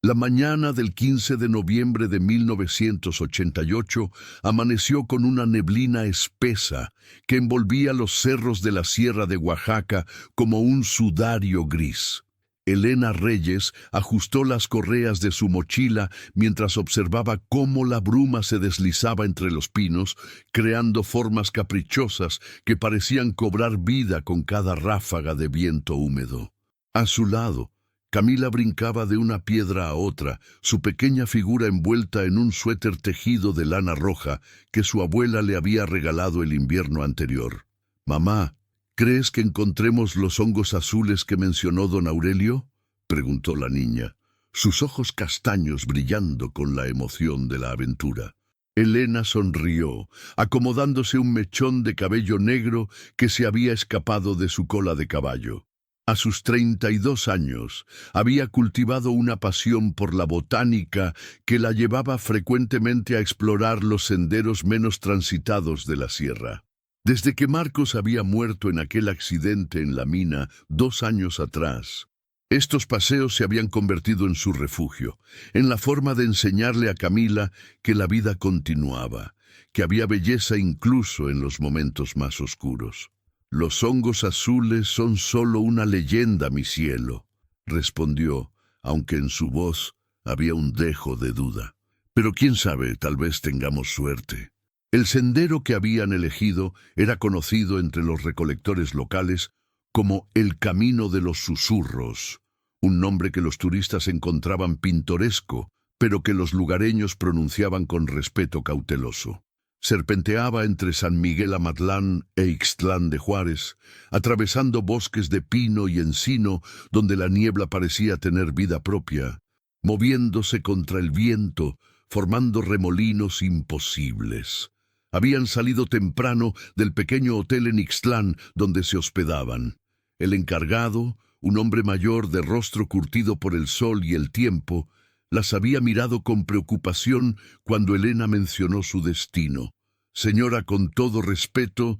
La mañana del 15 de noviembre de 1988 amaneció con una neblina espesa que envolvía los cerros de la Sierra de Oaxaca como un sudario gris. Elena Reyes ajustó las correas de su mochila mientras observaba cómo la bruma se deslizaba entre los pinos, creando formas caprichosas que parecían cobrar vida con cada ráfaga de viento húmedo. A su lado, Camila brincaba de una piedra a otra, su pequeña figura envuelta en un suéter tejido de lana roja que su abuela le había regalado el invierno anterior. «Mamá, ¿crees que encontremos los hongos azules que mencionó don Aurelio?», preguntó la niña, sus ojos castaños brillando con la emoción de la aventura. Elena sonrió, acomodándose un mechón de cabello negro que se había escapado de su cola de caballo. A sus 32 años, había cultivado una pasión por la botánica que la llevaba frecuentemente a explorar los senderos menos transitados de la sierra. Desde que Marcos había muerto en aquel accidente en la mina 2 años atrás, estos paseos se habían convertido en su refugio, en la forma de enseñarle a Camila que la vida continuaba, que había belleza incluso en los momentos más oscuros. «Los hongos azules son solo una leyenda, mi cielo», respondió, aunque en su voz había un dejo de duda. «Pero quién sabe, tal vez tengamos suerte». El sendero que habían elegido era conocido entre los recolectores locales como el Camino de los Susurros, un nombre que los turistas encontraban pintoresco, pero que los lugareños pronunciaban con respeto cauteloso. Serpenteaba entre San Miguel Amatlán e Ixtlán de Juárez, atravesando bosques de pino y encino donde la niebla parecía tener vida propia, moviéndose contra el viento, formando remolinos imposibles. Habían salido temprano del pequeño hotel en Ixtlán donde se hospedaban. El encargado, un hombre mayor de rostro curtido por el sol y el tiempo, las había mirado con preocupación cuando Elena mencionó su destino. «Señora, con todo respeto,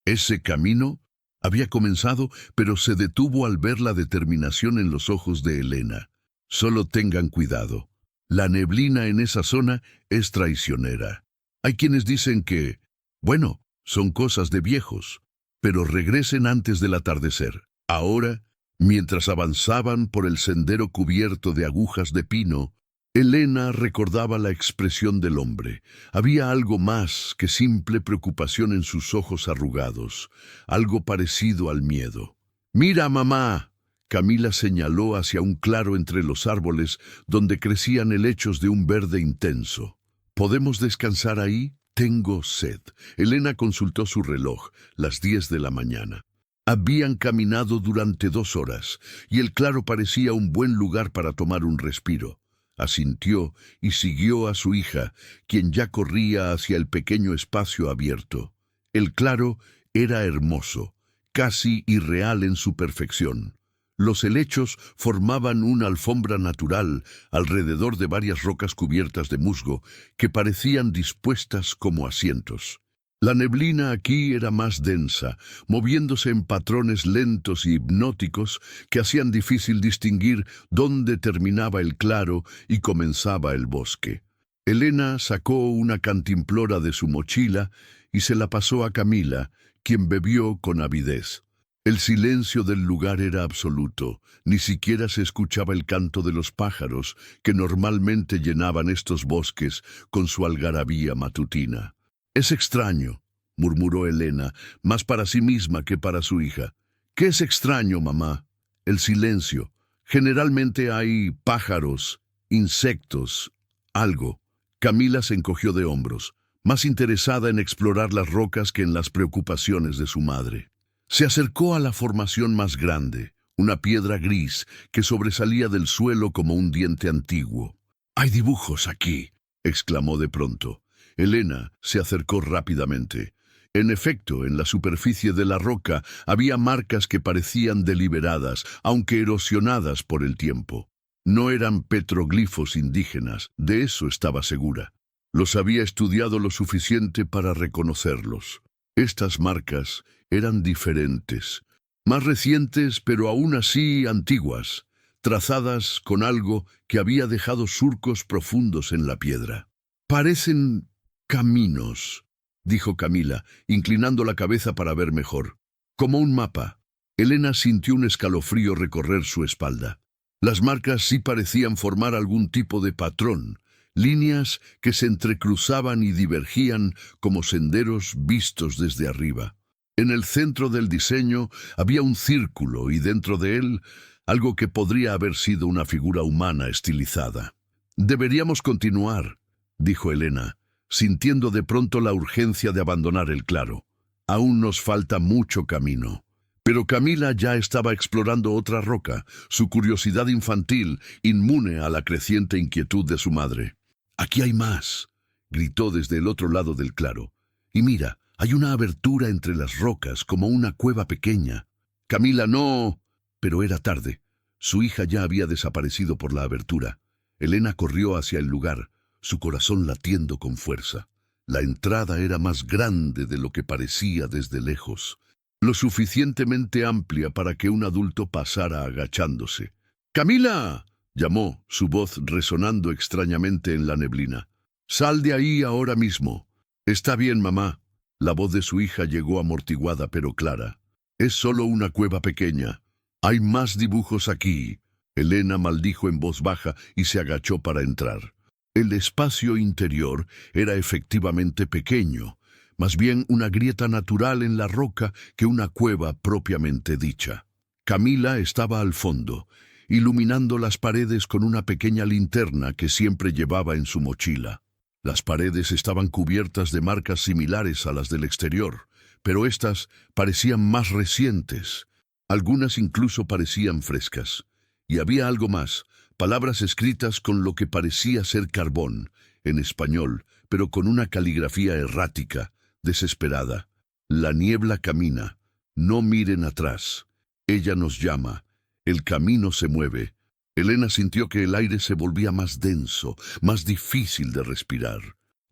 ese camino», había comenzado, pero se detuvo al ver la determinación en los ojos de Elena. «Solo tengan cuidado. La neblina en esa zona es traicionera. Hay quienes dicen que, bueno, son cosas de viejos, pero regresen antes del atardecer». Ahora, mientras avanzaban por el sendero cubierto de agujas de pino, Elena recordaba la expresión del hombre. Había algo más que simple preocupación en sus ojos arrugados, algo parecido al miedo. «Mira, mamá», Camila señaló hacia un claro entre los árboles donde crecían helechos de un verde intenso. «¿Podemos descansar ahí? Tengo sed». Elena consultó su reloj, las 10 de la mañana. Habían caminado durante 2 horas, y el claro parecía un buen lugar para tomar un respiro. Asintió y siguió a su hija, quien ya corría hacia el pequeño espacio abierto. El claro era hermoso, casi irreal en su perfección. Los helechos formaban una alfombra natural alrededor de varias rocas cubiertas de musgo que parecían dispuestas como asientos. La neblina aquí era más densa, moviéndose en patrones lentos y hipnóticos que hacían difícil distinguir dónde terminaba el claro y comenzaba el bosque. Elena sacó una cantimplora de su mochila y se la pasó a Camila, quien bebió con avidez. El silencio del lugar era absoluto, ni siquiera se escuchaba el canto de los pájaros que normalmente llenaban estos bosques con su algarabía matutina. «Es extraño», murmuró Elena, más para sí misma que para su hija. «¿Qué es extraño, mamá?» «El silencio. Generalmente hay pájaros, insectos, algo». Camila se encogió de hombros, más interesada en explorar las rocas que en las preocupaciones de su madre. Se acercó a la formación más grande, una piedra gris que sobresalía del suelo como un diente antiguo. «Hay dibujos aquí», exclamó de pronto. Elena se acercó rápidamente. En efecto, en la superficie de la roca había marcas que parecían deliberadas, aunque erosionadas por el tiempo. No eran petroglifos indígenas, de eso estaba segura. Los había estudiado lo suficiente para reconocerlos. Estas marcas eran diferentes, más recientes pero aún así antiguas. trazadas con algo que había dejado surcos profundos en la piedra. «Parecen caminos», dijo Camila, inclinando la cabeza para ver mejor. «Como un mapa». Elena sintió un escalofrío recorrer su espalda. Las marcas sí parecían formar algún tipo de patrón, líneas que se entrecruzaban y divergían como senderos vistos desde arriba. En el centro del diseño había un círculo y dentro de él algo que podría haber sido una figura humana estilizada. «Deberíamos continuar», dijo Elena, sintiendo de pronto la urgencia de abandonar el claro. «Aún nos falta mucho camino». Pero Camila ya estaba explorando otra roca, su curiosidad infantil, inmune a la creciente inquietud de su madre. «Aquí hay más», gritó desde el otro lado del claro. «Y mira, hay una abertura entre las rocas, como una cueva pequeña». «Camila, no». Pero era tarde. Su hija ya había desaparecido por la abertura. Elena corrió hacia el lugar, su corazón latiendo con fuerza. La entrada era más grande de lo que parecía desde lejos, lo suficientemente amplia para que un adulto pasara agachándose. «¡Camila!», llamó, su voz resonando extrañamente en la neblina. «Sal de ahí ahora mismo». «Está bien, mamá». La voz de su hija llegó amortiguada pero clara. «Es solo una cueva pequeña. Hay más dibujos aquí». Elena maldijo en voz baja y se agachó para entrar. El espacio interior era efectivamente pequeño, más bien una grieta natural en la roca que una cueva propiamente dicha. Camila estaba al fondo, iluminando las paredes con una pequeña linterna que siempre llevaba en su mochila. Las paredes estaban cubiertas de marcas similares a las del exterior, pero estas parecían más recientes. Algunas incluso parecían frescas. Y había algo más, palabras escritas con lo que parecía ser carbón, en español, pero con una caligrafía errática, desesperada. «La niebla camina. No miren atrás. Ella nos llama. El camino se mueve». Elena sintió que el aire se volvía más denso, más difícil de respirar.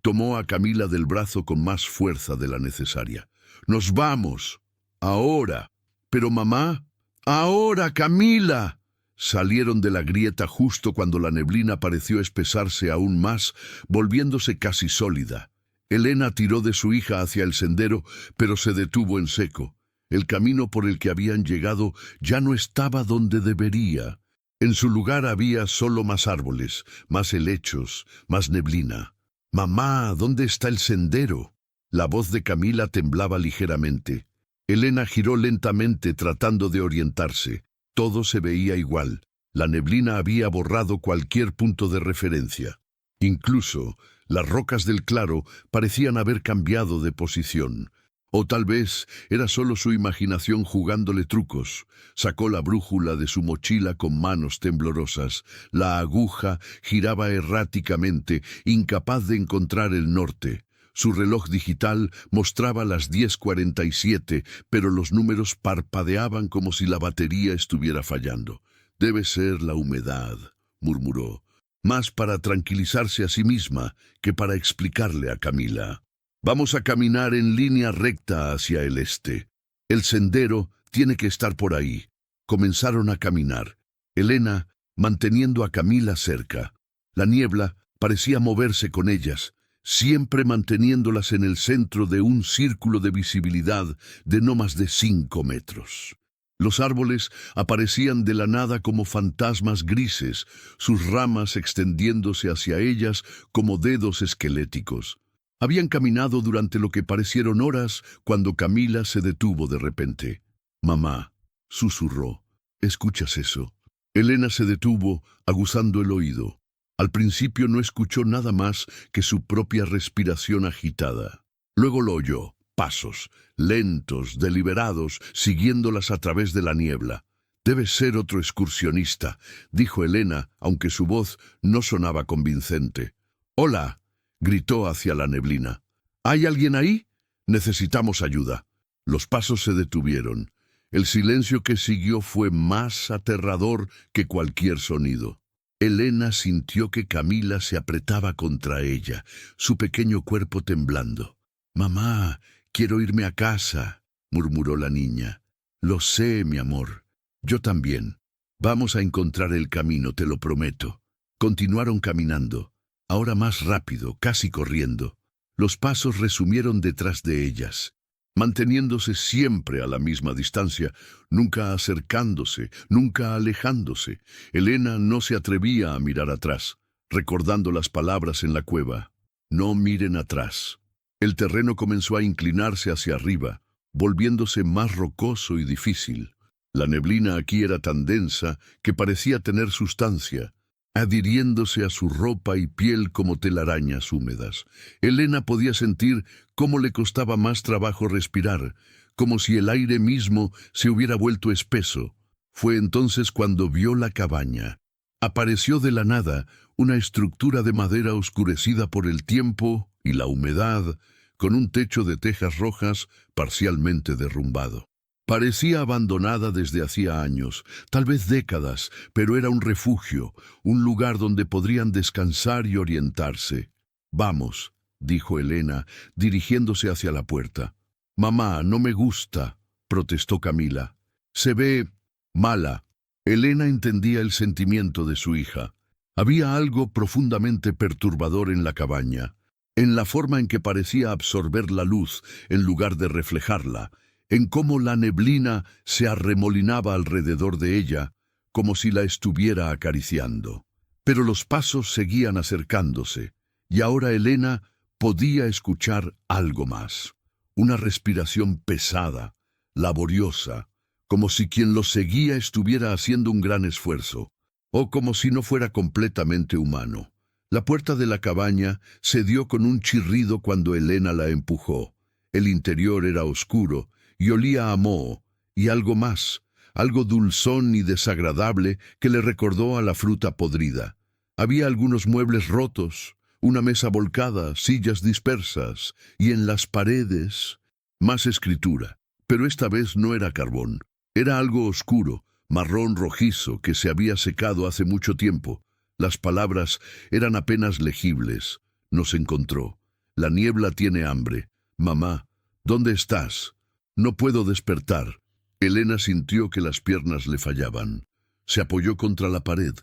Tomó a Camila del brazo con más fuerza de la necesaria. «Nos vamos. Ahora». «Pero mamá». «Ahora, Camila». Salieron de la grieta justo cuando la neblina pareció espesarse aún más, volviéndose casi sólida. Elena tiró de su hija hacia el sendero, pero se detuvo en seco. El camino por el que habían llegado ya no estaba donde debería. En su lugar había solo más árboles, más helechos, más neblina. «Mamá, ¿dónde está el sendero?». La voz de Camila temblaba ligeramente. Elena giró lentamente tratando de orientarse. Todo se veía igual. La neblina había borrado cualquier punto de referencia. Incluso las rocas del claro parecían haber cambiado de posición. O tal vez era solo su imaginación jugándole trucos. Sacó la brújula de su mochila con manos temblorosas. La aguja giraba erráticamente, incapaz de encontrar el norte. Su reloj digital mostraba las 10:47, pero los números parpadeaban como si la batería estuviera fallando. «Debe ser la humedad», murmuró, más para tranquilizarse a sí misma que para explicarle a Camila. «Vamos a caminar en línea recta hacia el este. El sendero tiene que estar por ahí». Comenzaron a caminar, Elena manteniendo a Camila cerca. La niebla parecía moverse con ellas, siempre manteniéndolas en el centro de un círculo de visibilidad de no más de 5 metros. Los árboles aparecían de la nada como fantasmas grises, sus ramas extendiéndose hacia ellas como dedos esqueléticos. Habían caminado durante lo que parecieron horas cuando Camila se detuvo de repente. «Mamá», susurró, «¿escuchas eso?». Elena se detuvo, aguzando el oído. Al principio no escuchó nada más que su propia respiración agitada. Luego lo oyó, pasos, lentos, deliberados, siguiéndolas a través de la niebla. «Debe ser otro excursionista», dijo Elena, aunque su voz no sonaba convincente. «Hola», gritó hacia la neblina. «¿Hay alguien ahí? Necesitamos ayuda». Los pasos se detuvieron. El silencio que siguió fue más aterrador que cualquier sonido. Elena sintió que Camila se apretaba contra ella, su pequeño cuerpo temblando. «Mamá, quiero irme a casa», murmuró la niña. «Lo sé, mi amor. Yo también». Vamos a encontrar el camino, te lo prometo. Continuaron caminando, ahora más rápido, casi corriendo. Los pasos resumieron detrás de ellas, manteniéndose siempre a la misma distancia, nunca acercándose, nunca alejándose. Elena no se atrevía a mirar atrás, recordando las palabras en la cueva. No miren atrás. El terreno comenzó a inclinarse hacia arriba, volviéndose más rocoso y difícil. La neblina aquí era tan densa que parecía tener sustancia, adhiriéndose a su ropa y piel como telarañas húmedas. Elena podía sentir cómo le costaba más trabajo respirar, como si el aire mismo se hubiera vuelto espeso. Fue entonces cuando vio la cabaña. Apareció de la nada una estructura de madera oscurecida por el tiempo y la humedad, con un techo de tejas rojas parcialmente derrumbado. Parecía abandonada desde hacía años, tal vez décadas, pero era un refugio, un lugar donde podrían descansar y orientarse. «Vamos», dijo Elena, dirigiéndose hacia la puerta. «Mamá, no me gusta», protestó Camila. «Se ve mala». Elena entendía el sentimiento de su hija. Había algo profundamente perturbador en la cabaña, en la forma en que parecía absorber la luz en lugar de reflejarla, en cómo la neblina se arremolinaba alrededor de ella, como si la estuviera acariciando. Pero los pasos seguían acercándose, y ahora Elena podía escuchar algo más. Una respiración pesada, laboriosa, como si quien los seguía estuviera haciendo un gran esfuerzo, o como si no fuera completamente humano. La puerta de la cabaña se dio con un chirrido cuando Elena la empujó. El interior era oscuro, y olía a moho, y algo más, algo dulzón y desagradable que le recordó a la fruta podrida. Había algunos muebles rotos, una mesa volcada, sillas dispersas, y en las paredes más escritura. Pero esta vez no era carbón, era algo oscuro, marrón rojizo que se había secado hace mucho tiempo. Las palabras eran apenas legibles. Nos encontró. La niebla tiene hambre. Mamá, ¿dónde estás? No puedo despertar. Elena sintió que las piernas le fallaban. Se apoyó contra la pared,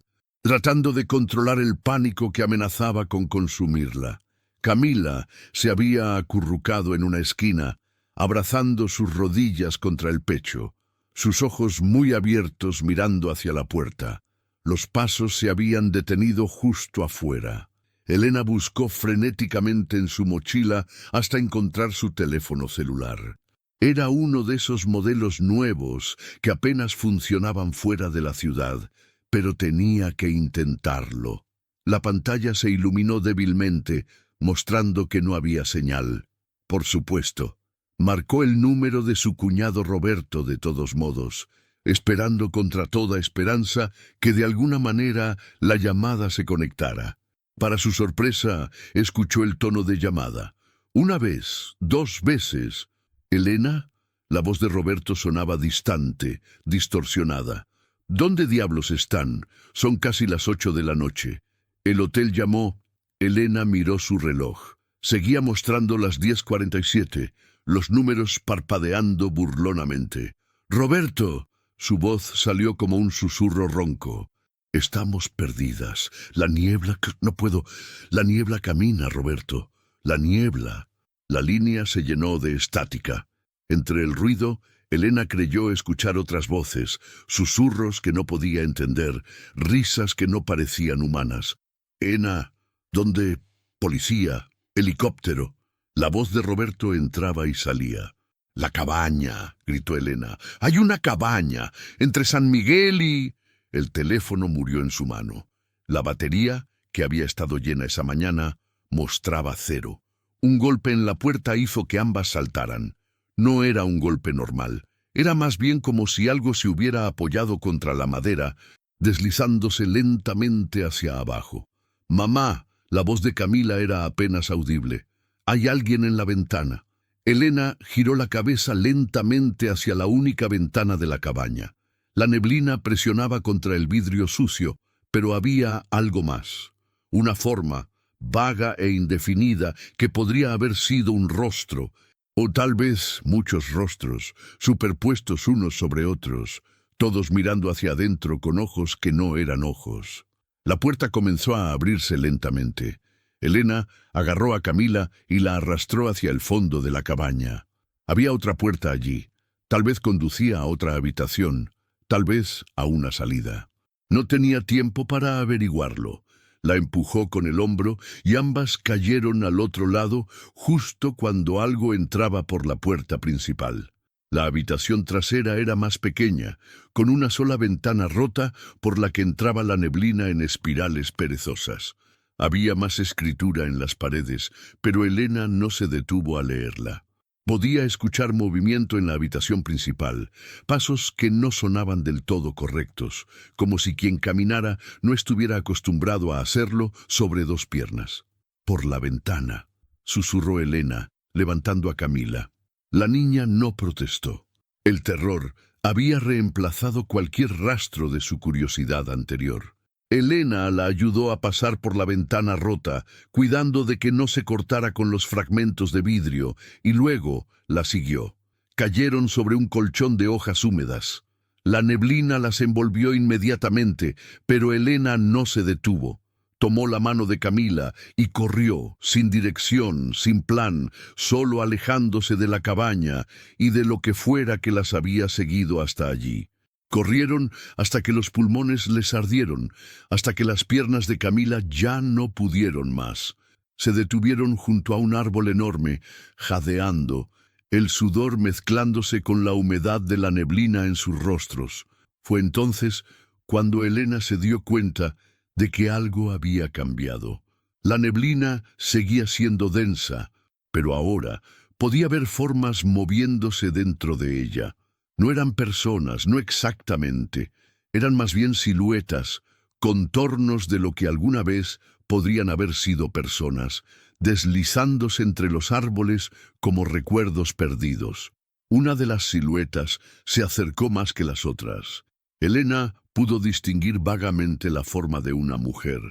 tratando de controlar el pánico que amenazaba con consumirla. Camila se había acurrucado en una esquina, abrazando sus rodillas contra el pecho, sus ojos muy abiertos mirando hacia la puerta. Los pasos se habían detenido justo afuera. Elena buscó frenéticamente en su mochila hasta encontrar su teléfono celular. Era uno de esos modelos nuevos que apenas funcionaban fuera de la ciudad, pero tenía que intentarlo. La pantalla se iluminó débilmente, mostrando que no había señal. Por supuesto, marcó el número de su cuñado Roberto de todos modos, esperando contra toda esperanza que de alguna manera la llamada se conectara. Para su sorpresa, escuchó el tono de llamada. Una vez, 2 veces. «¿Elena?». La voz de Roberto sonaba distante, distorsionada. «¿Dónde diablos están? Son casi las 8 de la noche». El hotel llamó. Elena miró su reloj. Seguía mostrando las 10:47, los números parpadeando burlonamente. «¡Roberto!». Su voz salió como un susurro ronco. «Estamos perdidas. La niebla... No puedo... La niebla camina, Roberto. La niebla». La línea se llenó de estática. Entre el ruido, Elena creyó escuchar otras voces, susurros que no podía entender, risas que no parecían humanas. «Ena, ¿dónde? Policía, helicóptero». La voz de Roberto entraba y salía. «La cabaña», gritó Elena. «Hay una cabaña, entre San Miguel y...». El teléfono murió en su mano. La batería, que había estado llena esa mañana, mostraba 0. Un golpe en la puerta hizo que ambas saltaran. No era un golpe normal. Era más bien como si algo se hubiera apoyado contra la madera, deslizándose lentamente hacia abajo. «Mamá», la voz de Camila era apenas audible. «Hay alguien en la ventana». Elena giró la cabeza lentamente hacia la única ventana de la cabaña. La neblina presionaba contra el vidrio sucio, pero había algo más. Una forma, vaga e indefinida, que podría haber sido un rostro, o tal vez muchos rostros, superpuestos unos sobre otros, todos mirando hacia adentro con ojos que no eran ojos. La puerta comenzó a abrirse lentamente. Elena agarró a Camila y la arrastró hacia el fondo de la cabaña. Había otra puerta allí. Tal vez conducía a otra habitación, tal vez a una salida. No tenía tiempo para averiguarlo. La empujó con el hombro y ambas cayeron al otro lado justo cuando algo entraba por la puerta principal. La habitación trasera era más pequeña, con una sola ventana rota por la que entraba la neblina en espirales perezosas. Había más escritura en las paredes, pero Elena no se detuvo a leerla. Podía escuchar movimiento en la habitación principal, pasos que no sonaban del todo correctos, como si quien caminara no estuviera acostumbrado a hacerlo sobre dos piernas. «Por la ventana», susurró Elena, levantando a Camila. La niña no protestó. El terror había reemplazado cualquier rastro de su curiosidad anterior. Elena la ayudó a pasar por la ventana rota, cuidando de que no se cortara con los fragmentos de vidrio, y luego la siguió. Cayeron sobre un colchón de hojas húmedas. La neblina las envolvió inmediatamente, pero Elena no se detuvo. Tomó la mano de Camila y corrió, sin dirección, sin plan, solo alejándose de la cabaña y de lo que fuera que las había seguido hasta allí. Corrieron hasta que los pulmones les ardieron, hasta que las piernas de Camila ya no pudieron más. Se detuvieron junto a un árbol enorme, jadeando, el sudor mezclándose con la humedad de la neblina en sus rostros. Fue entonces cuando Elena se dio cuenta de que algo había cambiado. La neblina seguía siendo densa, pero ahora podía ver formas moviéndose dentro de ella. No eran personas, no exactamente. Eran más bien siluetas, contornos de lo que alguna vez podrían haber sido personas, deslizándose entre los árboles como recuerdos perdidos. Una de las siluetas se acercó más que las otras. Elena pudo distinguir vagamente la forma de una mujer,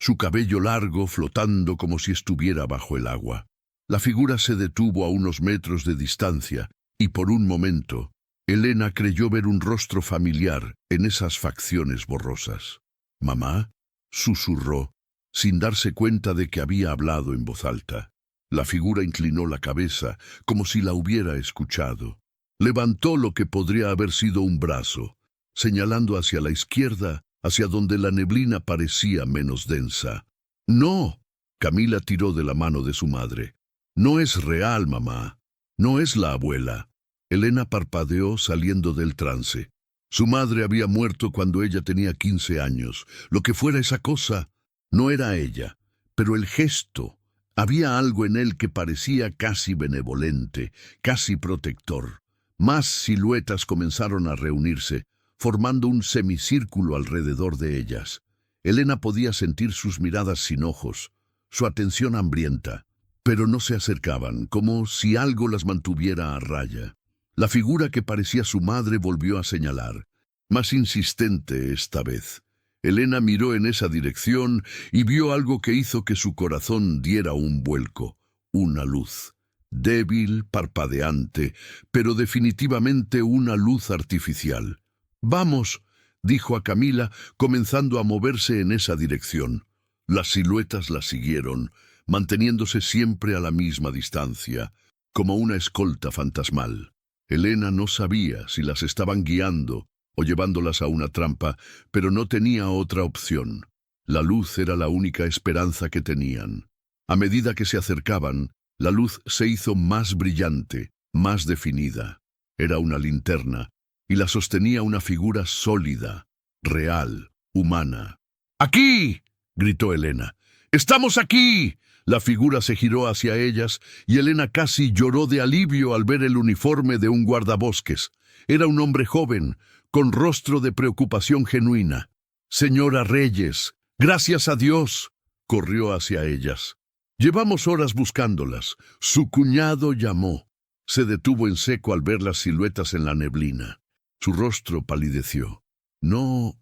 su cabello largo flotando como si estuviera bajo el agua. La figura se detuvo a unos metros de distancia y por un momento Elena creyó ver un rostro familiar en esas facciones borrosas. «¿Mamá?», susurró, sin darse cuenta de que había hablado en voz alta. La figura inclinó la cabeza como si la hubiera escuchado. Levantó lo que podría haber sido un brazo, señalando hacia la izquierda, hacia donde la neblina parecía menos densa. «¡No!», Camila tiró de la mano de su madre. «No es real, mamá. No es la abuela». Elena parpadeó saliendo del trance. Su madre había muerto cuando ella tenía 15 años. Lo que fuera esa cosa, no era ella, pero el gesto. Había algo en él que parecía casi benevolente, casi protector. Más siluetas comenzaron a reunirse, formando un semicírculo alrededor de ellas. Elena podía sentir sus miradas sin ojos, su atención hambrienta, pero no se acercaban, como si algo las mantuviera a raya. La figura que parecía su madre volvió a señalar, más insistente esta vez. Elena miró en esa dirección y vio algo que hizo que su corazón diera un vuelco, una luz. Débil, parpadeante, pero definitivamente una luz artificial. «Vamos», dijo a Camila, comenzando a moverse en esa dirección. Las siluetas la siguieron, manteniéndose siempre a la misma distancia, como una escolta fantasmal. Elena no sabía si las estaban guiando o llevándolas a una trampa, pero no tenía otra opción. La luz era la única esperanza que tenían. A medida que se acercaban, la luz se hizo más brillante, más definida. Era una linterna, y la sostenía una figura sólida, real, humana. «¡Aquí!», gritó Elena. «¡Estamos aquí!». La figura se giró hacia ellas y Elena casi lloró de alivio al ver el uniforme de un guardabosques. Era un hombre joven, con rostro de preocupación genuina. «Señora Reyes, gracias a Dios», corrió hacia ellas. «Llevamos horas buscándolas». Su cuñado llamó. Se detuvo en seco al ver las siluetas en la neblina. Su rostro palideció. «No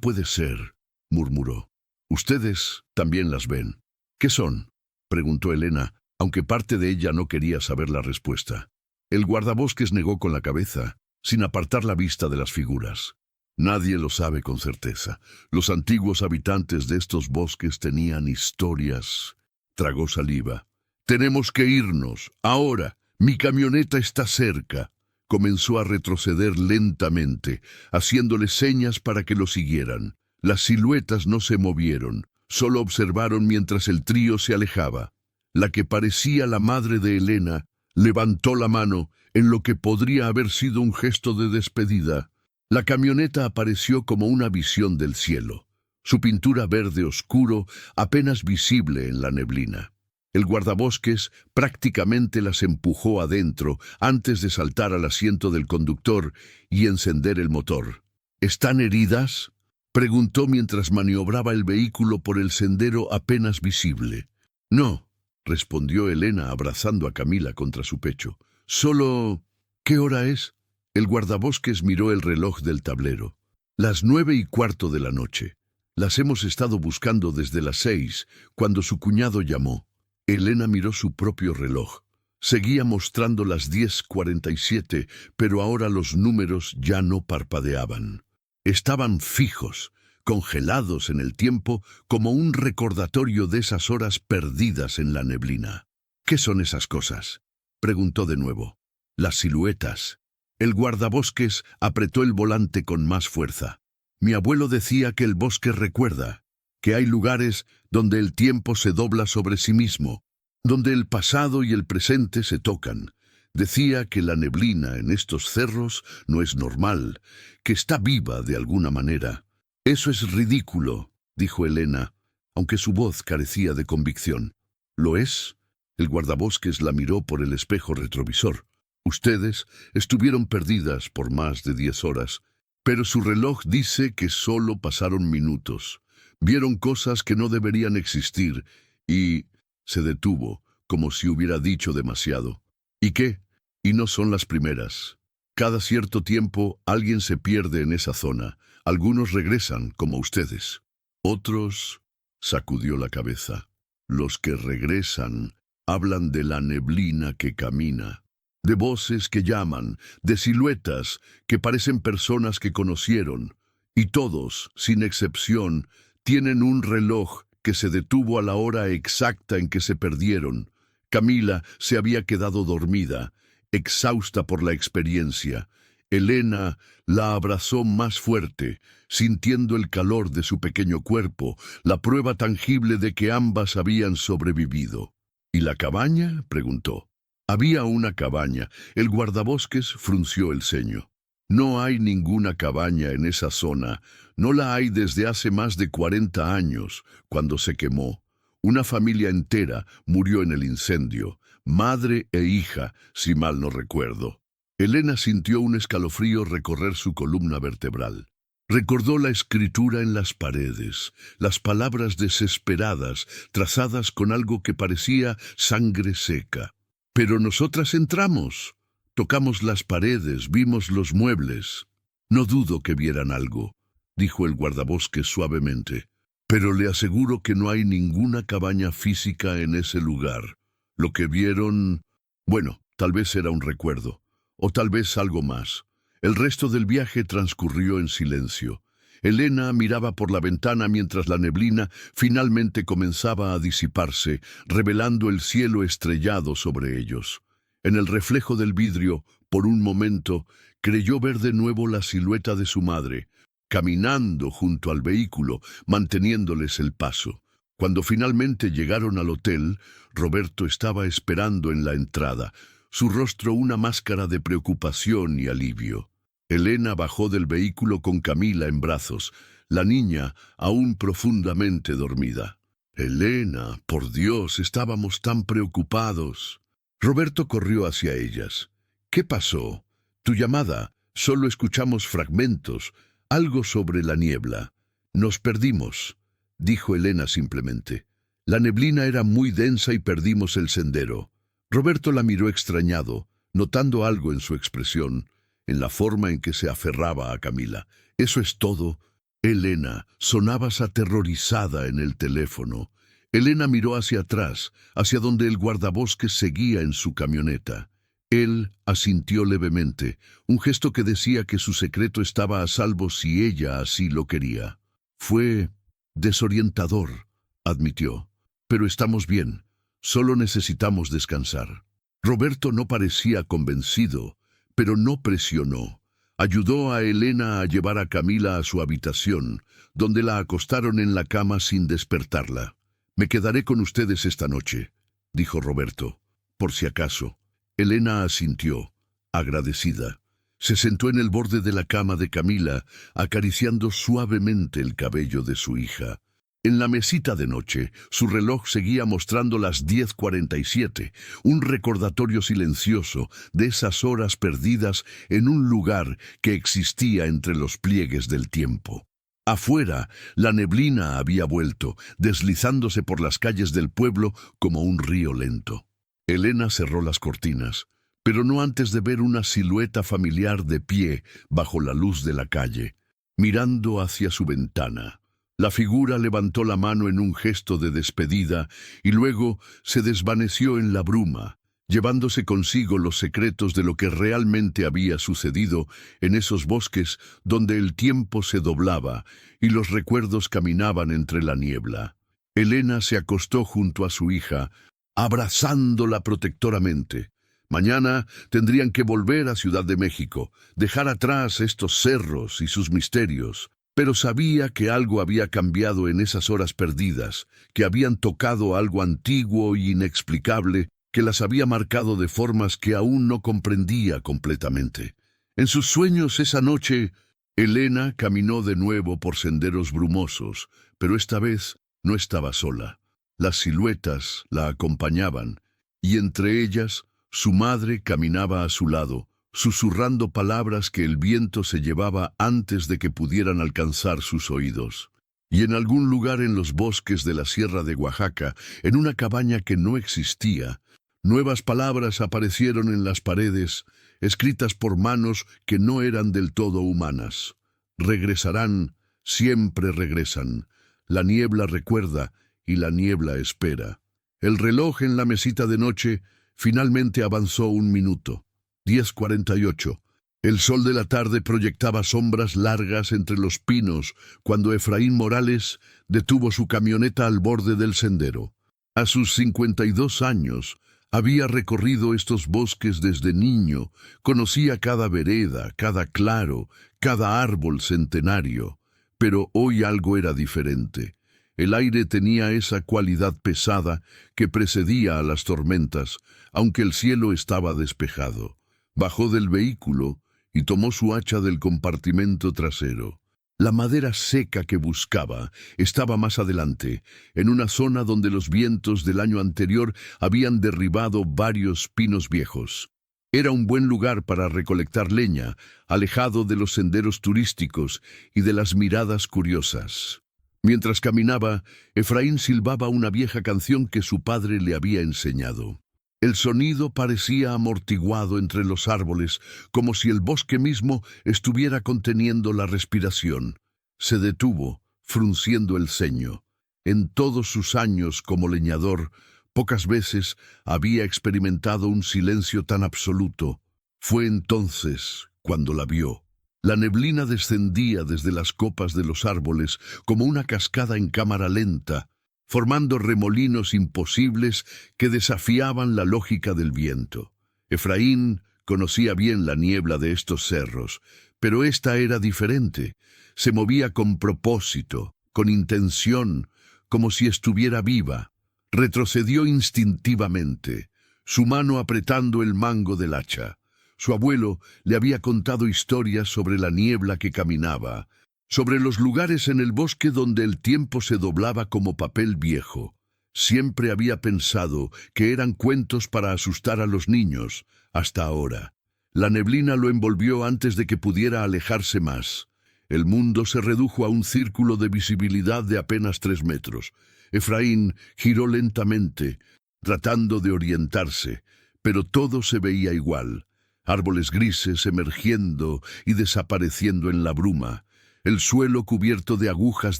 puede ser», murmuró. «Ustedes también las ven». «¿Qué son?», preguntó Elena, aunque parte de ella no quería saber la respuesta. El guardabosques negó con la cabeza, sin apartar la vista de las figuras. Nadie lo sabe con certeza. Los antiguos habitantes de estos bosques tenían historias. Tragó saliva. Tenemos que irnos, ahora. Mi camioneta está cerca. Comenzó a retroceder lentamente, haciéndole señas para que lo siguieran. Las siluetas no se movieron, solo observaron mientras el trío se alejaba. La que parecía la madre de Elena levantó la mano en lo que podría haber sido un gesto de despedida. La camioneta apareció como una visión del cielo, su pintura verde oscuro apenas visible en la neblina. El guardabosques prácticamente las empujó adentro antes de saltar al asiento del conductor y encender el motor. ¿Están heridas?, preguntó mientras maniobraba el vehículo por el sendero apenas visible. No, respondió Elena abrazando a Camila contra su pecho. Solo... ¿Qué hora es? El guardabosques miró el reloj del tablero. Las 9:15 de la noche. Las hemos estado buscando desde las 6, cuando su cuñado llamó. Elena miró su propio reloj. Seguía mostrando las 10:47, pero ahora los números ya no parpadeaban. Estaban fijos, congelados en el tiempo, como un recordatorio de esas horas perdidas en la neblina. ¿Qué son esas cosas?, preguntó de nuevo. Las siluetas. El guardabosques apretó el volante con más fuerza. Mi abuelo decía que el bosque recuerda, que hay lugares donde el tiempo se dobla sobre sí mismo, donde el pasado y el presente se tocan. Decía que la neblina en estos cerros no es normal, que está viva de alguna manera. Eso es ridículo, dijo Elena, aunque su voz carecía de convicción. ¿Lo es? El guardabosques la miró por el espejo retrovisor. Ustedes estuvieron perdidas por más de 10 horas, pero su reloj dice que solo pasaron minutos. Vieron cosas que no deberían existir y se detuvo, como si hubiera dicho demasiado. ¿Y qué? Y no son las primeras. Cada cierto tiempo alguien se pierde en esa zona. Algunos regresan, como ustedes. Otros, sacudió la cabeza. Los que regresan hablan de la neblina que camina, de voces que llaman, de siluetas que parecen personas que conocieron, y todos, sin excepción, tienen un reloj que se detuvo a la hora exacta en que se perdieron. Camila se había quedado dormida, exhausta por la experiencia. Elena la abrazó más fuerte, sintiendo el calor de su pequeño cuerpo, la prueba tangible de que ambas habían sobrevivido. ¿Y la cabaña?, preguntó. Había una cabaña. El guardabosques frunció el ceño. No hay ninguna cabaña en esa zona. No la hay desde hace más de 40 años, cuando se quemó. Una familia entera murió en el incendio, madre e hija, si mal no recuerdo. Elena sintió un escalofrío recorrer su columna vertebral. Recordó la escritura en las paredes, las palabras desesperadas, trazadas con algo que parecía sangre seca. Pero nosotras entramos. Tocamos las paredes, vimos los muebles. No dudo que vieran algo, dijo el guardabosques suavemente. Pero le aseguro que no hay ninguna cabaña física en ese lugar. Lo que vieron, bueno, tal vez era un recuerdo, o tal vez algo más. El resto del viaje transcurrió en silencio. Elena miraba por la ventana mientras la neblina finalmente comenzaba a disiparse, revelando el cielo estrellado sobre ellos. En el reflejo del vidrio, por un momento, creyó ver de nuevo la silueta de su madre, caminando junto al vehículo, manteniéndoles el paso. Cuando finalmente llegaron al hotel, Roberto estaba esperando en la entrada, su rostro una máscara de preocupación y alivio. Elena bajó del vehículo con Camila en brazos, la niña aún profundamente dormida. «Elena, por Dios, estábamos tan preocupados». Roberto corrió hacia ellas. «¿Qué pasó? Tu llamada. Solo escuchamos fragmentos, algo sobre la niebla. Nos perdimos», dijo Elena simplemente. «La neblina era muy densa y perdimos el sendero». Roberto la miró extrañado, notando algo en su expresión, en la forma en que se aferraba a Camila. «¿Eso es todo?» «Elena, sonabas aterrorizada en el teléfono». Elena miró hacia atrás, hacia donde el guardabosques seguía en su camioneta. Él asintió levemente, un gesto que decía que su secreto estaba a salvo si ella así lo quería. Fue desorientador, admitió, pero estamos bien, solo necesitamos descansar. Roberto no parecía convencido, pero no presionó. Ayudó a Elena a llevar a Camila a su habitación, donde la acostaron en la cama sin despertarla. «Me quedaré con ustedes esta noche», dijo Roberto, por si acaso. Elena asintió, agradecida. Se sentó en el borde de la cama de Camila, acariciando suavemente el cabello de su hija. En la mesita de noche, su reloj seguía mostrando las 10:47, un recordatorio silencioso de esas horas perdidas en un lugar que existía entre los pliegues del tiempo. Afuera, la neblina había vuelto, deslizándose por las calles del pueblo como un río lento. Elena cerró las cortinas, pero no antes de ver una silueta familiar de pie bajo la luz de la calle, mirando hacia su ventana. La figura levantó la mano en un gesto de despedida y luego se desvaneció en la bruma, llevándose consigo los secretos de lo que realmente había sucedido en esos bosques donde el tiempo se doblaba y los recuerdos caminaban entre la niebla. Elena se acostó junto a su hija, abrazándola protectoramente. Mañana tendrían que volver a Ciudad de México, dejar atrás estos cerros y sus misterios. Pero sabía que algo había cambiado en esas horas perdidas, que habían tocado algo antiguo y inexplicable que las había marcado de formas que aún no comprendía completamente. En sus sueños esa noche, Elena caminó de nuevo por senderos brumosos, pero esta vez no estaba sola. Las siluetas la acompañaban, y entre ellas su madre caminaba a su lado, susurrando palabras que el viento se llevaba antes de que pudieran alcanzar sus oídos. Y en algún lugar en los bosques de la Sierra de Oaxaca, en una cabaña que no existía, nuevas palabras aparecieron en las paredes, escritas por manos que no eran del todo humanas. Regresarán, siempre regresan. La niebla recuerda y la niebla espera. El reloj en la mesita de noche finalmente avanzó 1 minuto. 10:48. El sol de la tarde proyectaba sombras largas entre los pinos cuando Efraín Morales detuvo su camioneta al borde del sendero. A sus 52 años, había recorrido estos bosques desde niño, conocía cada vereda, cada claro, cada árbol centenario. Pero hoy algo era diferente. El aire tenía esa cualidad pesada que precedía a las tormentas, aunque el cielo estaba despejado. Bajó del vehículo y tomó su hacha del compartimento trasero. La madera seca que buscaba estaba más adelante, en una zona donde los vientos del año anterior habían derribado varios pinos viejos. Era un buen lugar para recolectar leña, alejado de los senderos turísticos y de las miradas curiosas. Mientras caminaba, Efraín silbaba una vieja canción que su padre le había enseñado. El sonido parecía amortiguado entre los árboles, como si el bosque mismo estuviera conteniendo la respiración. Se detuvo, frunciendo el ceño. En todos sus años como leñador, pocas veces había experimentado un silencio tan absoluto. Fue entonces cuando la vio. La neblina descendía desde las copas de los árboles como una cascada en cámara lenta, formando remolinos imposibles que desafiaban la lógica del viento. Efraín conocía bien la niebla de estos cerros, pero esta era diferente. Se movía con propósito, con intención, como si estuviera viva. Retrocedió instintivamente, su mano apretando el mango del hacha. Su abuelo le había contado historias sobre la niebla que caminaba, sobre los lugares en el bosque donde el tiempo se doblaba como papel viejo. Siempre había pensado que eran cuentos para asustar a los niños, hasta ahora. La neblina lo envolvió antes de que pudiera alejarse más. El mundo se redujo a un círculo de visibilidad de apenas 3 metros. Efraín giró lentamente, tratando de orientarse, pero todo se veía igual. Árboles grises emergiendo y desapareciendo en la bruma, el suelo cubierto de agujas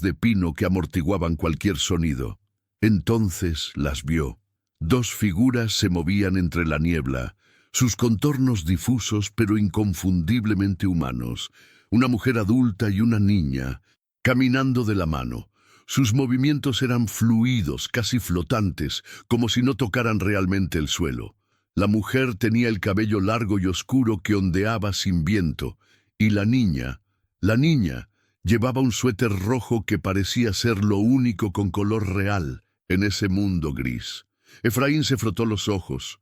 de pino que amortiguaban cualquier sonido. Entonces las vio. 2 figuras se movían entre la niebla, sus contornos difusos pero inconfundiblemente humanos, una mujer adulta y una niña, caminando de la mano. Sus movimientos eran fluidos, casi flotantes, como si no tocaran realmente el suelo. La mujer tenía el cabello largo y oscuro que ondeaba sin viento, y la niña, llevaba un suéter rojo que parecía ser lo único con color real en ese mundo gris. Efraín se frotó los ojos,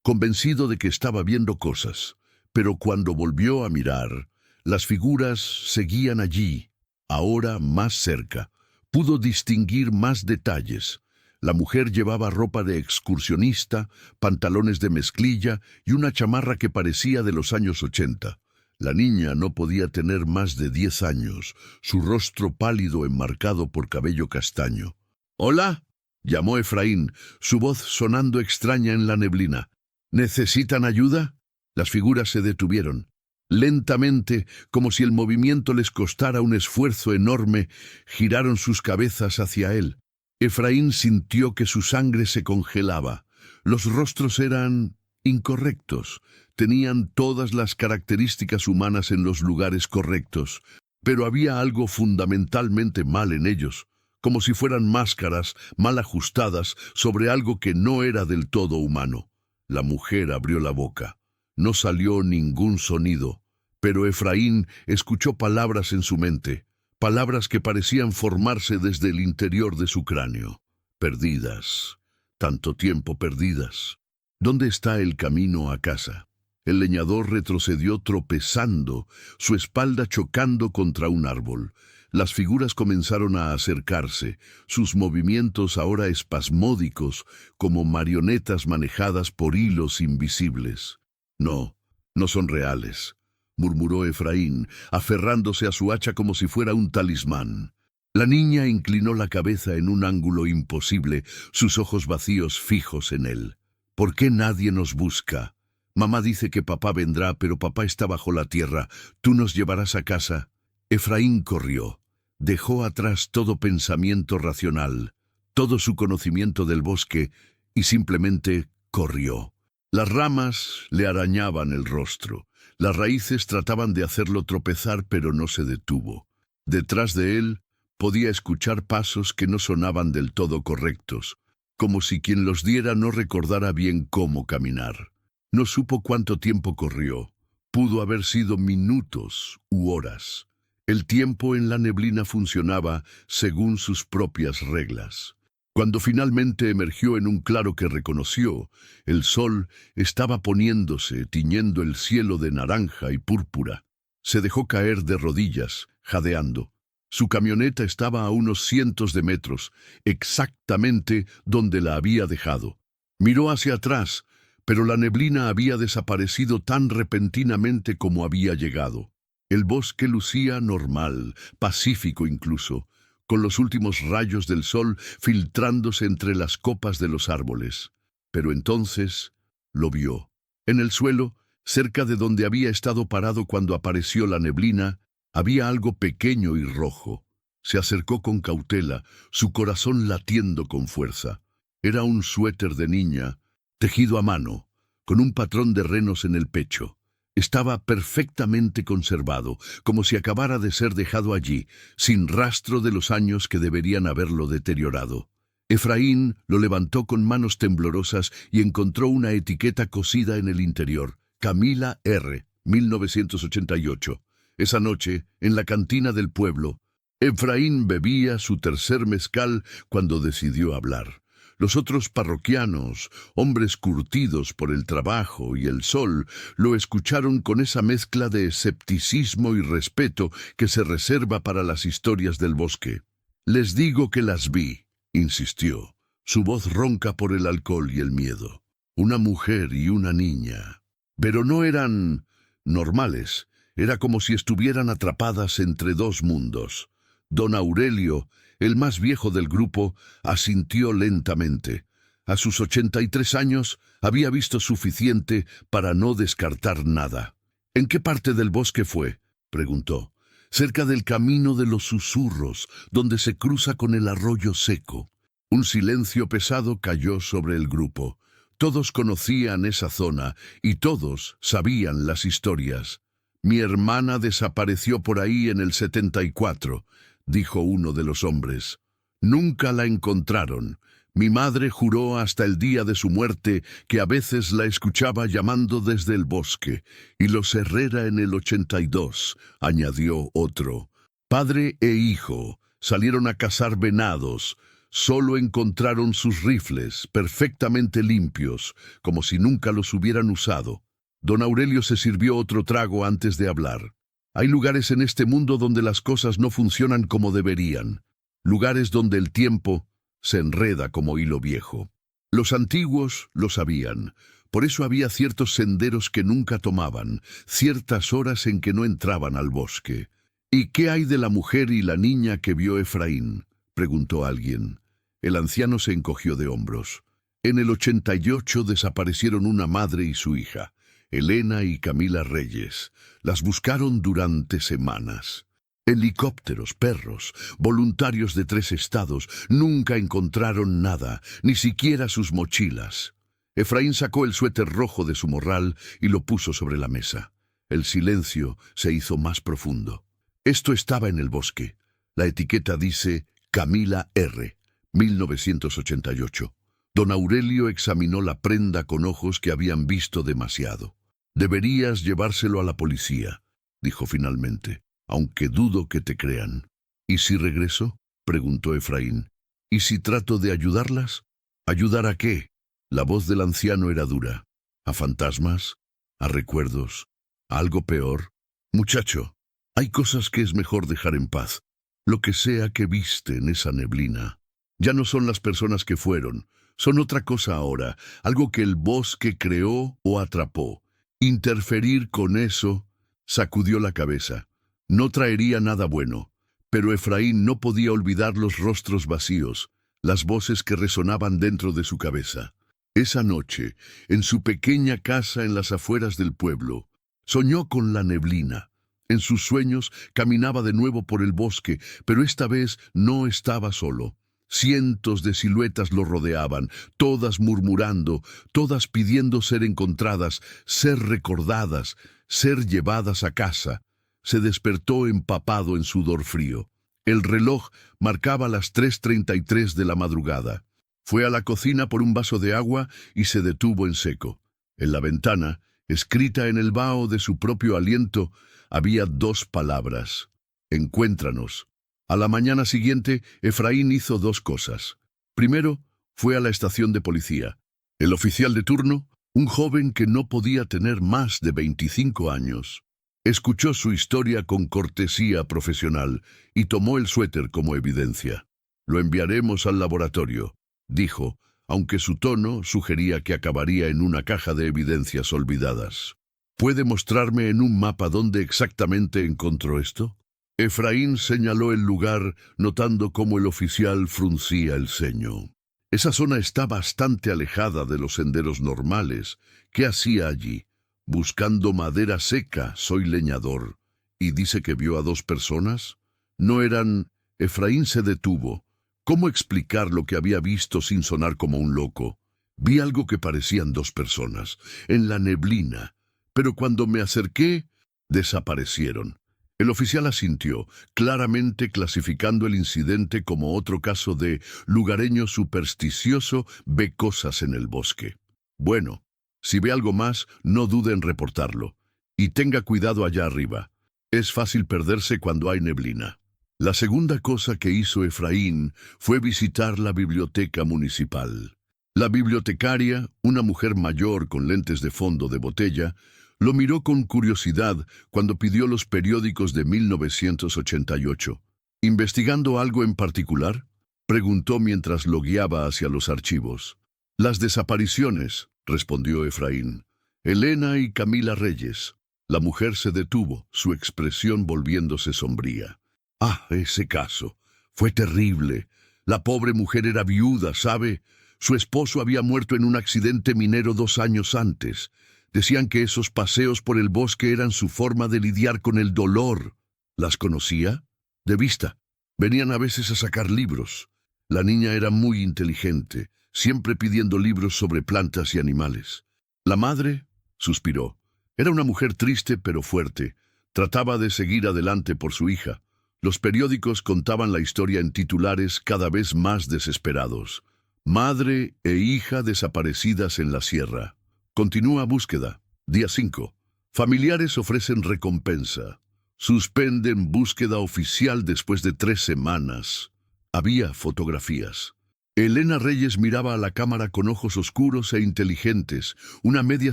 convencido de que estaba viendo cosas, pero cuando volvió a mirar, las figuras seguían allí, ahora más cerca. Pudo distinguir más detalles. La mujer llevaba ropa de excursionista, pantalones de mezclilla y una chamarra que parecía de los años 80. La niña no podía tener más de 10 años, su rostro pálido enmarcado por cabello castaño. «¿Hola?», llamó Efraín, su voz sonando extraña en la neblina. «¿Necesitan ayuda?». Las figuras se detuvieron. Lentamente, como si el movimiento les costara un esfuerzo enorme, giraron sus cabezas hacia él. Efraín sintió que su sangre se congelaba. Los rostros eran incorrectos, tenían todas las características humanas en los lugares correctos, pero había algo fundamentalmente mal en ellos, como si fueran máscaras mal ajustadas sobre algo que no era del todo humano. La mujer abrió la boca. No salió ningún sonido, pero Efraín escuchó palabras en su mente, palabras que parecían formarse desde el interior de su cráneo. Perdidas, tanto tiempo perdidas. ¿Dónde está el camino a casa? El leñador retrocedió tropezando, su espalda chocando contra un árbol. Las figuras comenzaron a acercarse, sus movimientos ahora espasmódicos, como marionetas manejadas por hilos invisibles. «No, no son reales», murmuró Efraín, aferrándose a su hacha como si fuera un talismán. La niña inclinó la cabeza en un ángulo imposible, sus ojos vacíos fijos en él. «¿Por qué nadie nos busca? Mamá dice que papá vendrá, pero papá está bajo la tierra. ¿Tú nos llevarás a casa?». Efraín corrió. Dejó atrás todo pensamiento racional, todo su conocimiento del bosque, y simplemente corrió. Las ramas le arañaban el rostro. Las raíces trataban de hacerlo tropezar, pero no se detuvo. Detrás de él podía escuchar pasos que no sonaban del todo correctos, como si quien los diera no recordara bien cómo caminar. No supo cuánto tiempo corrió. Pudo haber sido minutos u horas. El tiempo en la neblina funcionaba según sus propias reglas. Cuando finalmente emergió en un claro que reconoció, el sol estaba poniéndose, tiñendo el cielo de naranja y púrpura. Se dejó caer de rodillas, jadeando. Su camioneta estaba a unos cientos de metros, exactamente donde la había dejado. Miró hacia atrás, pero la neblina había desaparecido tan repentinamente como había llegado. El bosque lucía normal, pacífico incluso, con los últimos rayos del sol filtrándose entre las copas de los árboles. Pero entonces lo vio. En el suelo, cerca de donde había estado parado cuando apareció la neblina, había algo pequeño y rojo. Se acercó con cautela, su corazón latiendo con fuerza. Era un suéter de niña, tejido a mano, con un patrón de renos en el pecho. Estaba perfectamente conservado, como si acabara de ser dejado allí, sin rastro de los años que deberían haberlo deteriorado. Efraín lo levantó con manos temblorosas y encontró una etiqueta cosida en el interior. Camila R., 1988. Esa noche, en la cantina del pueblo, Efraín bebía su tercer mezcal cuando decidió hablar. Los otros parroquianos, hombres curtidos por el trabajo y el sol, lo escucharon con esa mezcla de escepticismo y respeto que se reserva para las historias del bosque. «Les digo que las vi», insistió, su voz ronca por el alcohol y el miedo. «Una mujer y una niña. Pero no eran normales, era como si estuvieran atrapadas entre dos mundos». Don Aurelio, el más viejo del grupo, asintió lentamente. A sus 83 años había visto suficiente para no descartar nada. «¿En qué parte del bosque fue?», preguntó. «Cerca del camino de los susurros, donde se cruza con el arroyo seco». Un silencio pesado cayó sobre el grupo. Todos conocían esa zona y todos sabían las historias. «Mi hermana desapareció por ahí en el 74», dijo uno de los hombres. «Nunca la encontraron. Mi madre juró hasta el día de su muerte que a veces la escuchaba llamando desde el bosque. Y los Herrera en el 82», añadió otro. «Padre e hijo salieron a cazar venados. Solo encontraron sus rifles, perfectamente limpios, como si nunca los hubieran usado». Don Aurelio se sirvió otro trago antes de hablar. «Hay lugares en este mundo donde las cosas no funcionan como deberían. Lugares donde el tiempo se enreda como hilo viejo. Los antiguos lo sabían. Por eso había ciertos senderos que nunca tomaban, ciertas horas en que no entraban al bosque». «¿Y qué hay de la mujer y la niña que vio Efraín?», preguntó alguien. El anciano se encogió de hombros. «En el 88 desaparecieron una madre y su hija, Elena y Camila Reyes. Las buscaron durante semanas. Helicópteros, perros, voluntarios de 3 estados, nunca encontraron nada, ni siquiera sus mochilas». Efraín sacó el suéter rojo de su morral y lo puso sobre la mesa. El silencio se hizo más profundo. «Esto estaba en el bosque. La etiqueta dice Camila R. 1988. Don Aurelio examinó la prenda con ojos que habían visto demasiado. «Deberías llevárselo a la policía», dijo finalmente, «aunque dudo que te crean». «¿Y si regreso?», preguntó Efraín. «¿Y si trato de ayudarlas?». «¿Ayudar a qué?». La voz del anciano era dura. «¿A fantasmas? ¿A recuerdos? ¿A algo peor? Muchacho, hay cosas que es mejor dejar en paz. Lo que sea que viste en esa neblina. Ya no son las personas que fueron. Son otra cosa ahora, algo que el bosque creó o atrapó. Interferir con eso», sacudió la cabeza, «no traería nada bueno». Pero Efraín no podía olvidar los rostros vacíos, las voces que resonaban dentro de su cabeza. Esa noche, en su pequeña casa en las afueras del pueblo, soñó con la neblina. En sus sueños caminaba de nuevo por el bosque, pero esta vez no estaba solo. Cientos de siluetas lo rodeaban, todas murmurando, todas pidiendo ser encontradas, ser recordadas, ser llevadas a casa. Se despertó empapado en sudor frío. El reloj marcaba las 3:33 de la madrugada. Fue a la cocina por un vaso de agua y se detuvo en seco. En la ventana, escrita en el vaho de su propio aliento, había 2 palabras: «Encuéntranos». A la mañana siguiente, Efraín hizo 2 cosas. Primero, fue a la estación de policía. El oficial de turno, un joven que no podía tener más de 25 años, escuchó su historia con cortesía profesional y tomó el suéter como evidencia. «Lo enviaremos al laboratorio», dijo, aunque su tono sugería que acabaría en una caja de evidencias olvidadas. «¿Puede mostrarme en un mapa dónde exactamente encontró esto?». Efraín señaló el lugar, notando cómo el oficial fruncía el ceño. «Esa zona está bastante alejada de los senderos normales. ¿Qué hacía allí?». «Buscando madera seca, soy leñador». «¿Y dice que vio a 2 personas? ¿No eran...». Efraín se detuvo. ¿Cómo explicar lo que había visto sin sonar como un loco? «Vi algo que parecían 2 personas, en la neblina, pero cuando me acerqué, desaparecieron». El oficial asintió, claramente clasificando el incidente como otro caso de lugareño supersticioso ve cosas en el bosque. «Bueno, si ve algo más, no dude en reportarlo. Y tenga cuidado allá arriba. Es fácil perderse cuando hay neblina». La segunda cosa que hizo Efraín fue visitar la biblioteca municipal. La bibliotecaria, una mujer mayor con lentes de fondo de botella, lo miró con curiosidad cuando pidió los periódicos de 1988. «¿Investigando algo en particular?», preguntó mientras lo guiaba hacia los archivos. «Las desapariciones», respondió Efraín. «Elena y Camila Reyes». La mujer se detuvo, su expresión volviéndose sombría. «Ah, ese caso. Fue terrible. La pobre mujer era viuda, ¿sabe? Su esposo había muerto en un accidente minero 2 años antes. Decían que esos paseos por el bosque eran su forma de lidiar con el dolor». «¿Las conocía?». «De vista. Venían a veces a sacar libros. La niña era muy inteligente. siempre pidiendo libros sobre plantas y animales. La madre suspiró. Era una mujer triste pero fuerte. Trataba de seguir adelante por su hija. Los periódicos contaban la historia en titulares cada vez más desesperados. Madre e hija desaparecidas en la sierra. Continúa búsqueda. Día 5. Familiares ofrecen recompensa. Suspenden búsqueda oficial después de 3 semanas. Había fotografías. Elena Reyes miraba a la cámara con ojos oscuros e inteligentes, una media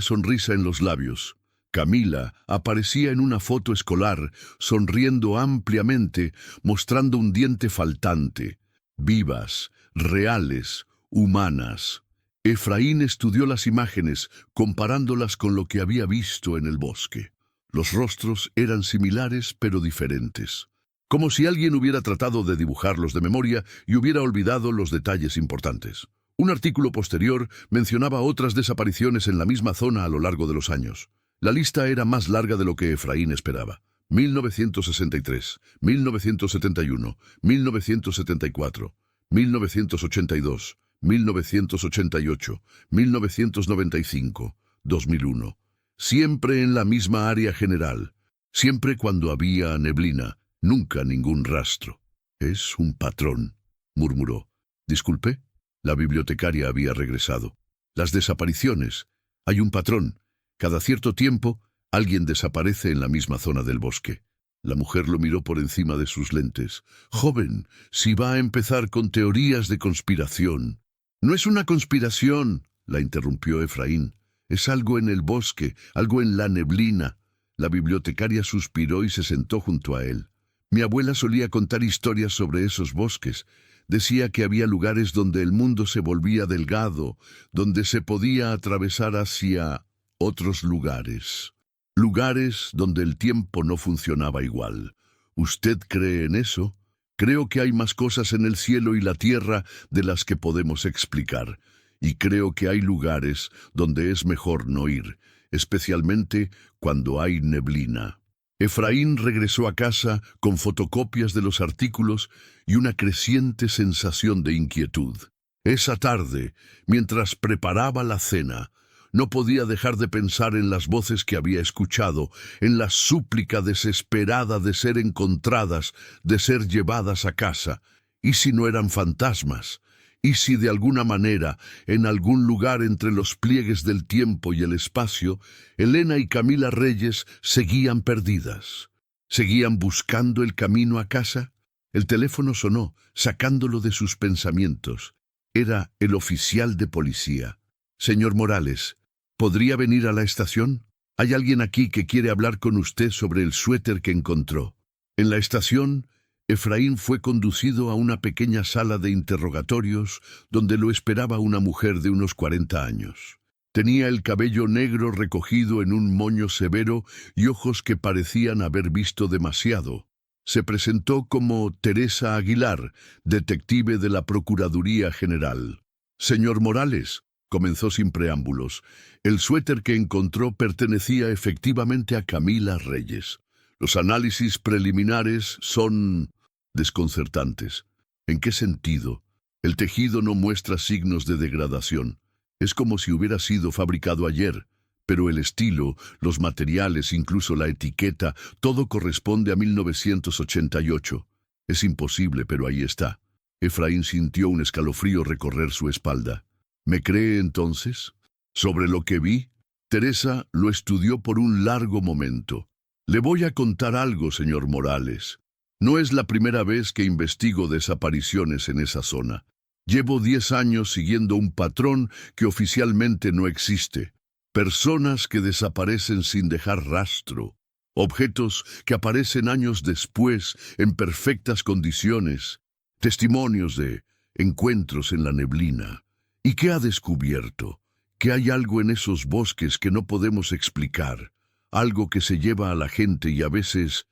sonrisa en los labios. Camila aparecía en una foto escolar, sonriendo ampliamente, mostrando un diente faltante. Vivas, reales, humanas. Efraín estudió las imágenes, comparándolas con lo que había visto en el bosque. Los rostros eran similares pero diferentes. Como si alguien hubiera tratado de dibujarlos de memoria y hubiera olvidado los detalles importantes. Un artículo posterior mencionaba otras desapariciones en la misma zona a lo largo de los años. La lista era más larga de lo que Efraín esperaba. 1963, 1971, 1974, 1982, 1988, 1995, 2001. Siempre en la misma área general. Siempre cuando había neblina. Nunca ningún rastro. Es un patrón, murmuró. Disculpe, la bibliotecaria había regresado. Las desapariciones. Hay un patrón. Cada cierto tiempo, alguien desaparece en la misma zona del bosque. La mujer lo miró por encima de sus lentes. Joven, si va a empezar con teorías de conspiración. No es una conspiración, la interrumpió Efraín. Es algo en el bosque, algo en la neblina. La bibliotecaria suspiró y se sentó junto a él. Mi abuela solía contar historias sobre esos bosques. Decía que había lugares donde el mundo se volvía delgado, donde se podía atravesar hacia otros lugares. Lugares donde el tiempo no funcionaba igual. ¿Usted cree en eso? Creo que hay más cosas en el cielo y la tierra de las que podemos explicar. Y creo que hay lugares donde es mejor no ir, especialmente cuando hay neblina. Efraín regresó a casa con fotocopias de los artículos y una creciente sensación de inquietud. Esa tarde, mientras preparaba la cena, no podía dejar de pensar en las voces que había escuchado, en la súplica desesperada de ser encontradas, de ser llevadas a casa. ¿Y si no eran fantasmas? ¿Y si de alguna manera, en algún lugar entre los pliegues del tiempo y el espacio, Elena y Camila Reyes seguían perdidas? ¿Seguían buscando el camino a casa? El teléfono sonó, sacándolo de sus pensamientos. Era el oficial de policía. Señor Morales, ¿podría venir a la estación? Hay alguien aquí que quiere hablar con usted sobre el suéter que encontró. En la estación, Efraín fue conducido a una pequeña sala de interrogatorios donde lo esperaba una mujer de unos 40 años. Tenía el cabello negro recogido en un moño severo y ojos que parecían haber visto demasiado. Se presentó como Teresa Aguilar, detective de la Procuraduría General. Señor Morales, comenzó sin preámbulos, el suéter que encontró pertenecía efectivamente a Camila Reyes. Los análisis preliminares son desconcertantes. ¿En qué sentido? El tejido no muestra signos de degradación. Es como si hubiera sido fabricado ayer, pero el estilo, los materiales, incluso la etiqueta, todo corresponde a 1988. Es imposible, pero ahí está. Efraín sintió un escalofrío recorrer su espalda. ¿Me cree entonces? Sobre lo que vi, Teresa lo estudió por un largo momento. Le voy a contar algo, señor Morales. No es la primera vez que investigo desapariciones en esa zona. Llevo 10 años siguiendo un patrón que oficialmente no existe. Personas que desaparecen sin dejar rastro. Objetos que aparecen años después en perfectas condiciones. Testimonios de encuentros en la neblina. ¿Y qué ha descubierto? Que hay algo en esos bosques que no podemos explicar. Algo que se lleva a la gente y a veces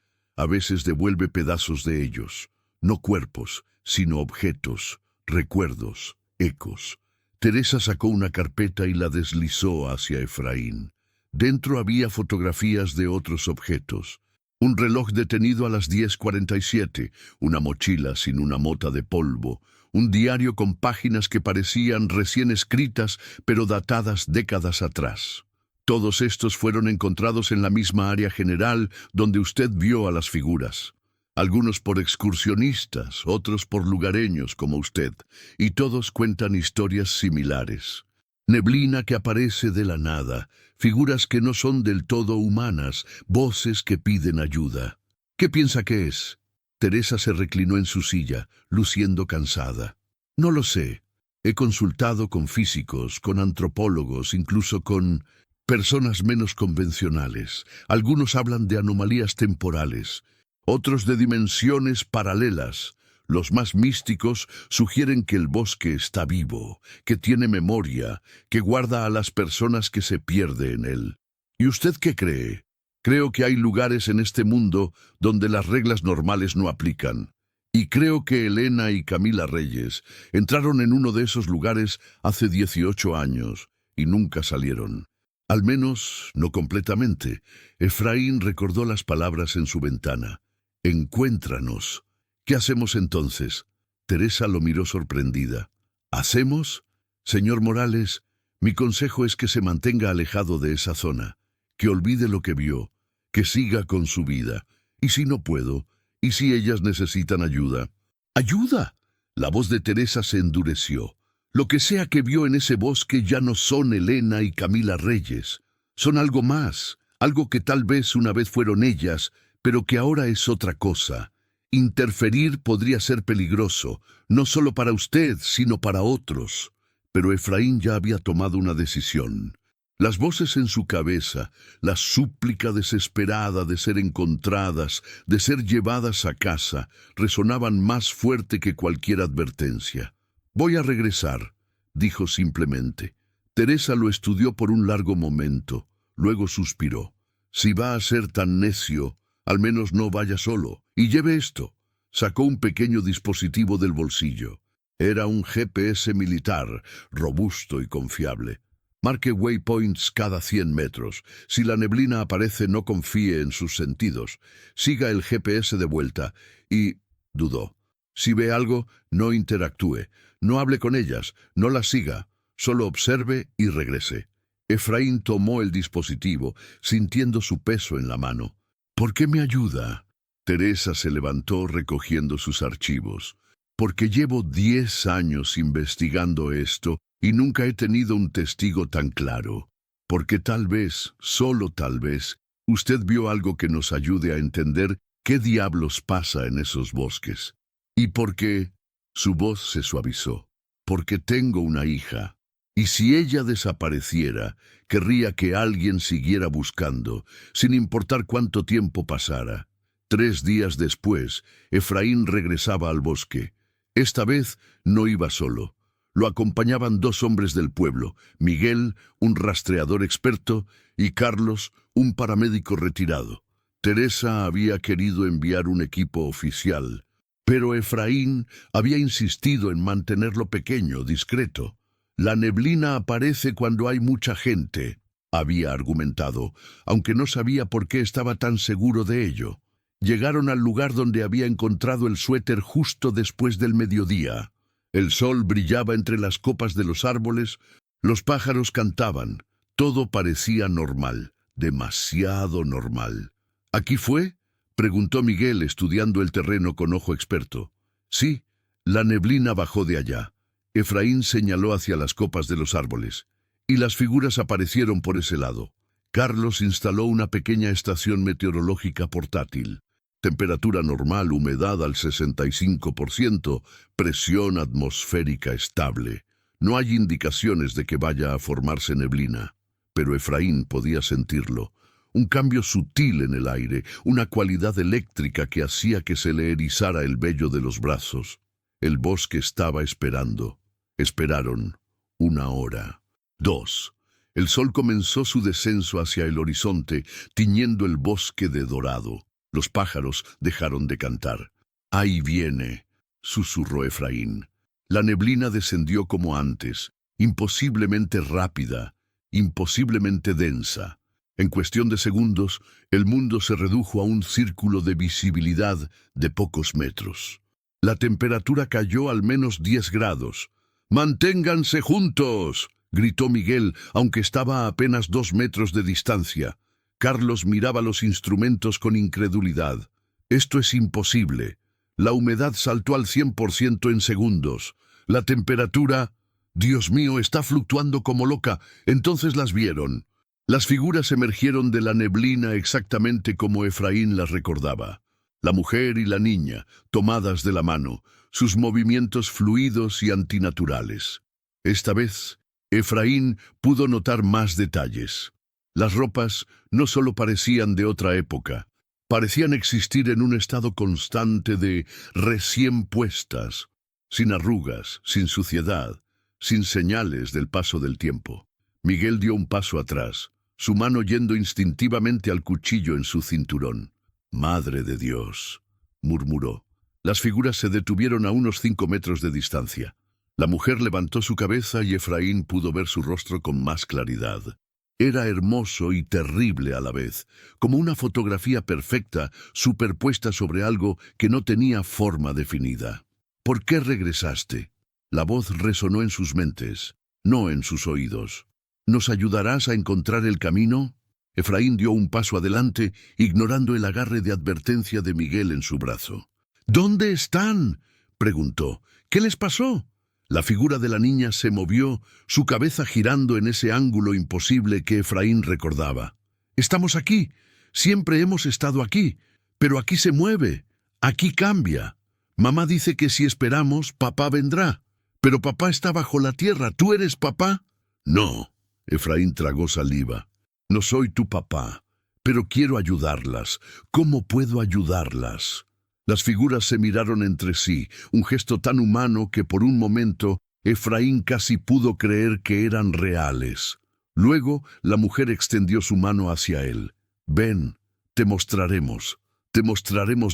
devuelve pedazos de ellos. No cuerpos, sino objetos, recuerdos, ecos. Teresa sacó una carpeta y la deslizó hacia Efraín. Dentro había fotografías de otros objetos. Un reloj detenido a las 10:47, una mochila sin una mota de polvo, un diario con páginas que parecían recién escritas, pero datadas décadas atrás. Todos estos fueron encontrados en la misma área general donde usted vio a las figuras. Algunos por excursionistas, otros por lugareños como usted, y todos cuentan historias similares. Neblina que aparece de la nada, figuras que no son del todo humanas, voces que piden ayuda. ¿Qué piensa que es? Teresa se reclinó en su silla, luciendo cansada. No lo sé. He consultado con físicos, con antropólogos, incluso con personas menos convencionales. Algunos hablan de anomalías temporales, otros de dimensiones paralelas. Los más místicos sugieren que el bosque está vivo, que tiene memoria, que guarda a las personas que se pierden en él. ¿Y usted qué cree? Creo que hay lugares en este mundo donde las reglas normales no aplican. Y creo que Elena y Camila Reyes entraron en uno de esos lugares hace 18 años y nunca salieron. Al menos, no completamente. Efraín recordó las palabras en su ventana. Encuéntranos. ¿Qué hacemos entonces? Teresa lo miró sorprendida. ¿Hacemos? Señor Morales, mi consejo es que se mantenga alejado de esa zona, que olvide lo que vio, que siga con su vida. ¿Y si no puedo? ¿Y si ellas necesitan ayuda? ¿Ayuda? La voz de Teresa se endureció. Lo que sea que vio en ese bosque ya no son Elena y Camila Reyes. Son algo más, algo que tal vez una vez fueron ellas, pero que ahora es otra cosa. Interferir podría ser peligroso, no solo para usted, sino para otros. Pero Efraín ya había tomado una decisión. Las voces en su cabeza, la súplica desesperada de ser encontradas, de ser llevadas a casa, resonaban más fuerte que cualquier advertencia. «Voy a regresar», dijo simplemente. Teresa lo estudió por un largo momento, luego suspiró. «Si va a ser tan necio, al menos no vaya solo. Y lleve esto». Sacó un pequeño dispositivo del bolsillo. Era un GPS militar, robusto y confiable. Marque waypoints cada 100 metros. Si la neblina aparece, no confíe en sus sentidos. Siga el GPS de vuelta y... dudó. Si ve algo, no interactúe. No hable con ellas, no las siga. Solo observe y regrese. Efraín tomó el dispositivo, sintiendo su peso en la mano. «¿Por qué me ayuda?» Teresa se levantó recogiendo sus archivos. «Porque llevo 10 años investigando esto y nunca he tenido un testigo tan claro. Porque tal vez, solo tal vez, usted vio algo que nos ayude a entender qué diablos pasa en esos bosques. Y porque...» Su voz se suavizó. «Porque tengo una hija. Y si ella desapareciera, querría que alguien siguiera buscando, sin importar cuánto tiempo pasara». 3 días después, Efraín regresaba al bosque. Esta vez no iba solo. Lo acompañaban 2 hombres del pueblo, Miguel, un rastreador experto, y Carlos, un paramédico retirado. Teresa había querido enviar un equipo oficial, pero Efraín había insistido en mantenerlo pequeño, discreto. «La neblina aparece cuando hay mucha gente», había argumentado, aunque no sabía por qué estaba tan seguro de ello. Llegaron al lugar donde había encontrado el suéter justo después del mediodía. El sol brillaba entre las copas de los árboles, los pájaros cantaban. Todo parecía normal, demasiado normal. «¿Aquí fue?», preguntó Miguel, estudiando el terreno con ojo experto. «Sí, la neblina bajó de allá». Efraín señaló hacia las copas de los árboles, y las figuras aparecieron por ese lado. Carlos instaló una pequeña estación meteorológica portátil. Temperatura normal, humedad al 65%, presión atmosférica estable. No hay indicaciones de que vaya a formarse neblina, pero Efraín podía sentirlo. Un cambio sutil en el aire, una cualidad eléctrica que hacía que se le erizara el vello de los brazos. El bosque estaba esperando. Esperaron 1 hora, 2. El sol comenzó su descenso hacia el horizonte, tiñendo el bosque de dorado. Los pájaros dejaron de cantar. «Ahí viene», susurró Efraín. La neblina descendió como antes, imposiblemente rápida, imposiblemente densa. En cuestión de segundos, el mundo se redujo a un círculo de visibilidad de pocos metros. La temperatura cayó al menos 10 grados. «¡Manténganse juntos!», gritó Miguel, aunque estaba a apenas 2 metros de distancia. Carlos miraba los instrumentos con incredulidad. «Esto es imposible». La humedad saltó al 100% en segundos. La temperatura... «Dios mío, está fluctuando como loca». Entonces las vieron. Las figuras emergieron de la neblina exactamente como Efraín las recordaba. La mujer y la niña, tomadas de la mano, sus movimientos fluidos y antinaturales. Esta vez, Efraín pudo notar más detalles. Las ropas no solo parecían de otra época, parecían existir en un estado constante de recién puestas, sin arrugas, sin suciedad, sin señales del paso del tiempo. Miguel dio un paso atrás, su mano yendo instintivamente al cuchillo en su cinturón. «Madre de Dios», murmuró. Las figuras se detuvieron a unos 5 metros de distancia. La mujer levantó su cabeza y Efraín pudo ver su rostro con más claridad. Era hermoso y terrible a la vez, como una fotografía perfecta superpuesta sobre algo que no tenía forma definida. «¿Por qué regresaste?». La voz resonó en sus mentes, no en sus oídos. «¿Nos ayudarás a encontrar el camino?». Efraín dio un paso adelante, ignorando el agarre de advertencia de Miguel en su brazo. «¿Dónde están?», preguntó. «¿Qué les pasó?». La figura de la niña se movió, su cabeza girando en ese ángulo imposible que Efraín recordaba. «Estamos aquí. Siempre hemos estado aquí. Pero aquí se mueve. Aquí cambia. Mamá dice que si esperamos, papá vendrá. Pero papá está bajo la tierra. ¿Tú eres papá?». «No». Efraín tragó saliva. «No soy tu papá, pero quiero ayudarlas. ¿Cómo puedo ayudarlas?». Las figuras se miraron entre sí, un gesto tan humano que por un momento Efraín casi pudo creer que eran reales. Luego la mujer extendió su mano hacia él. «Ven, te mostraremos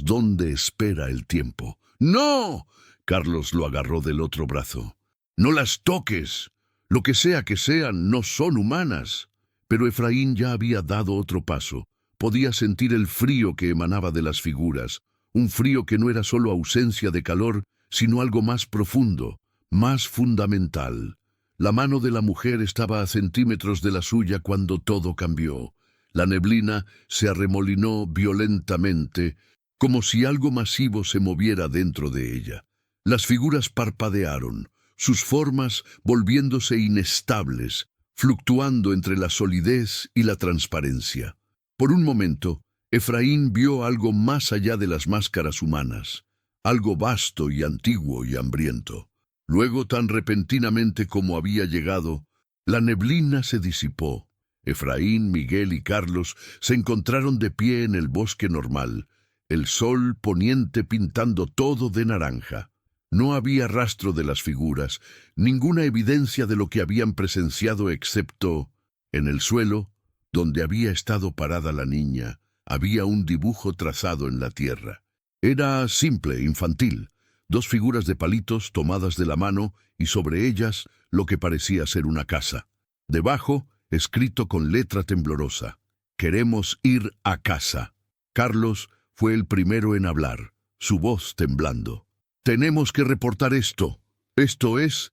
dónde espera el tiempo». «¡No!». Carlos lo agarró del otro brazo. «No las toques. Lo que sea que sean, no son humanas». Pero Efraín ya había dado otro paso. Podía sentir el frío que emanaba de las figuras, un frío que no era solo ausencia de calor, sino algo más profundo, más fundamental. La mano de la mujer estaba a centímetros de la suya cuando todo cambió. La neblina se arremolinó violentamente, como si algo masivo se moviera dentro de ella. Las figuras parpadearon, sus formas volviéndose inestables, fluctuando entre la solidez y la transparencia. Por un momento, Efraín vio algo más allá de las máscaras humanas, algo vasto y antiguo y hambriento. Luego, tan repentinamente como había llegado, la neblina se disipó. Efraín, Miguel y Carlos se encontraron de pie en el bosque normal, el sol poniente pintando todo de naranja. No había rastro de las figuras, ninguna evidencia de lo que habían presenciado excepto, en el suelo, donde había estado parada la niña, había un dibujo trazado en la tierra. Era simple, infantil, 2 figuras de palitos tomadas de la mano y sobre ellas lo que parecía ser una casa. Debajo, escrito con letra temblorosa: «Queremos ir a casa». Carlos fue el primero en hablar, su voz temblando. «Tenemos que reportar esto. Esto es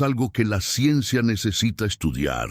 algo que la ciencia necesita estudiar».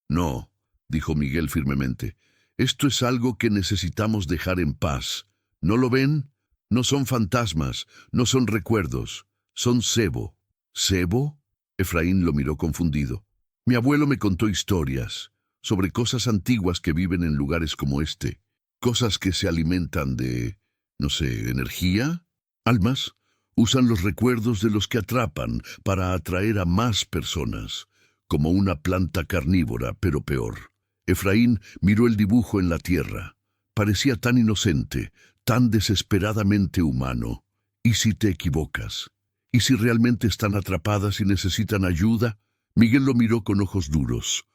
«No», dijo Miguel firmemente. «Esto es algo que necesitamos dejar en paz. ¿No lo ven? No son fantasmas, no son recuerdos, son cebo». «¿Cebo?». Efraín lo miró confundido. «Mi abuelo me contó historias sobre cosas antiguas que viven en lugares como este. Cosas que se alimentan de, no sé, energía, almas. Usan los recuerdos de los que atrapan para atraer a más personas, como una planta carnívora, pero peor». Efraín miró el dibujo en la tierra. Parecía tan inocente, tan desesperadamente humano. ¿Y si te equivocas? ¿Y si realmente están atrapadas y necesitan ayuda? Miguel lo miró con ojos duros.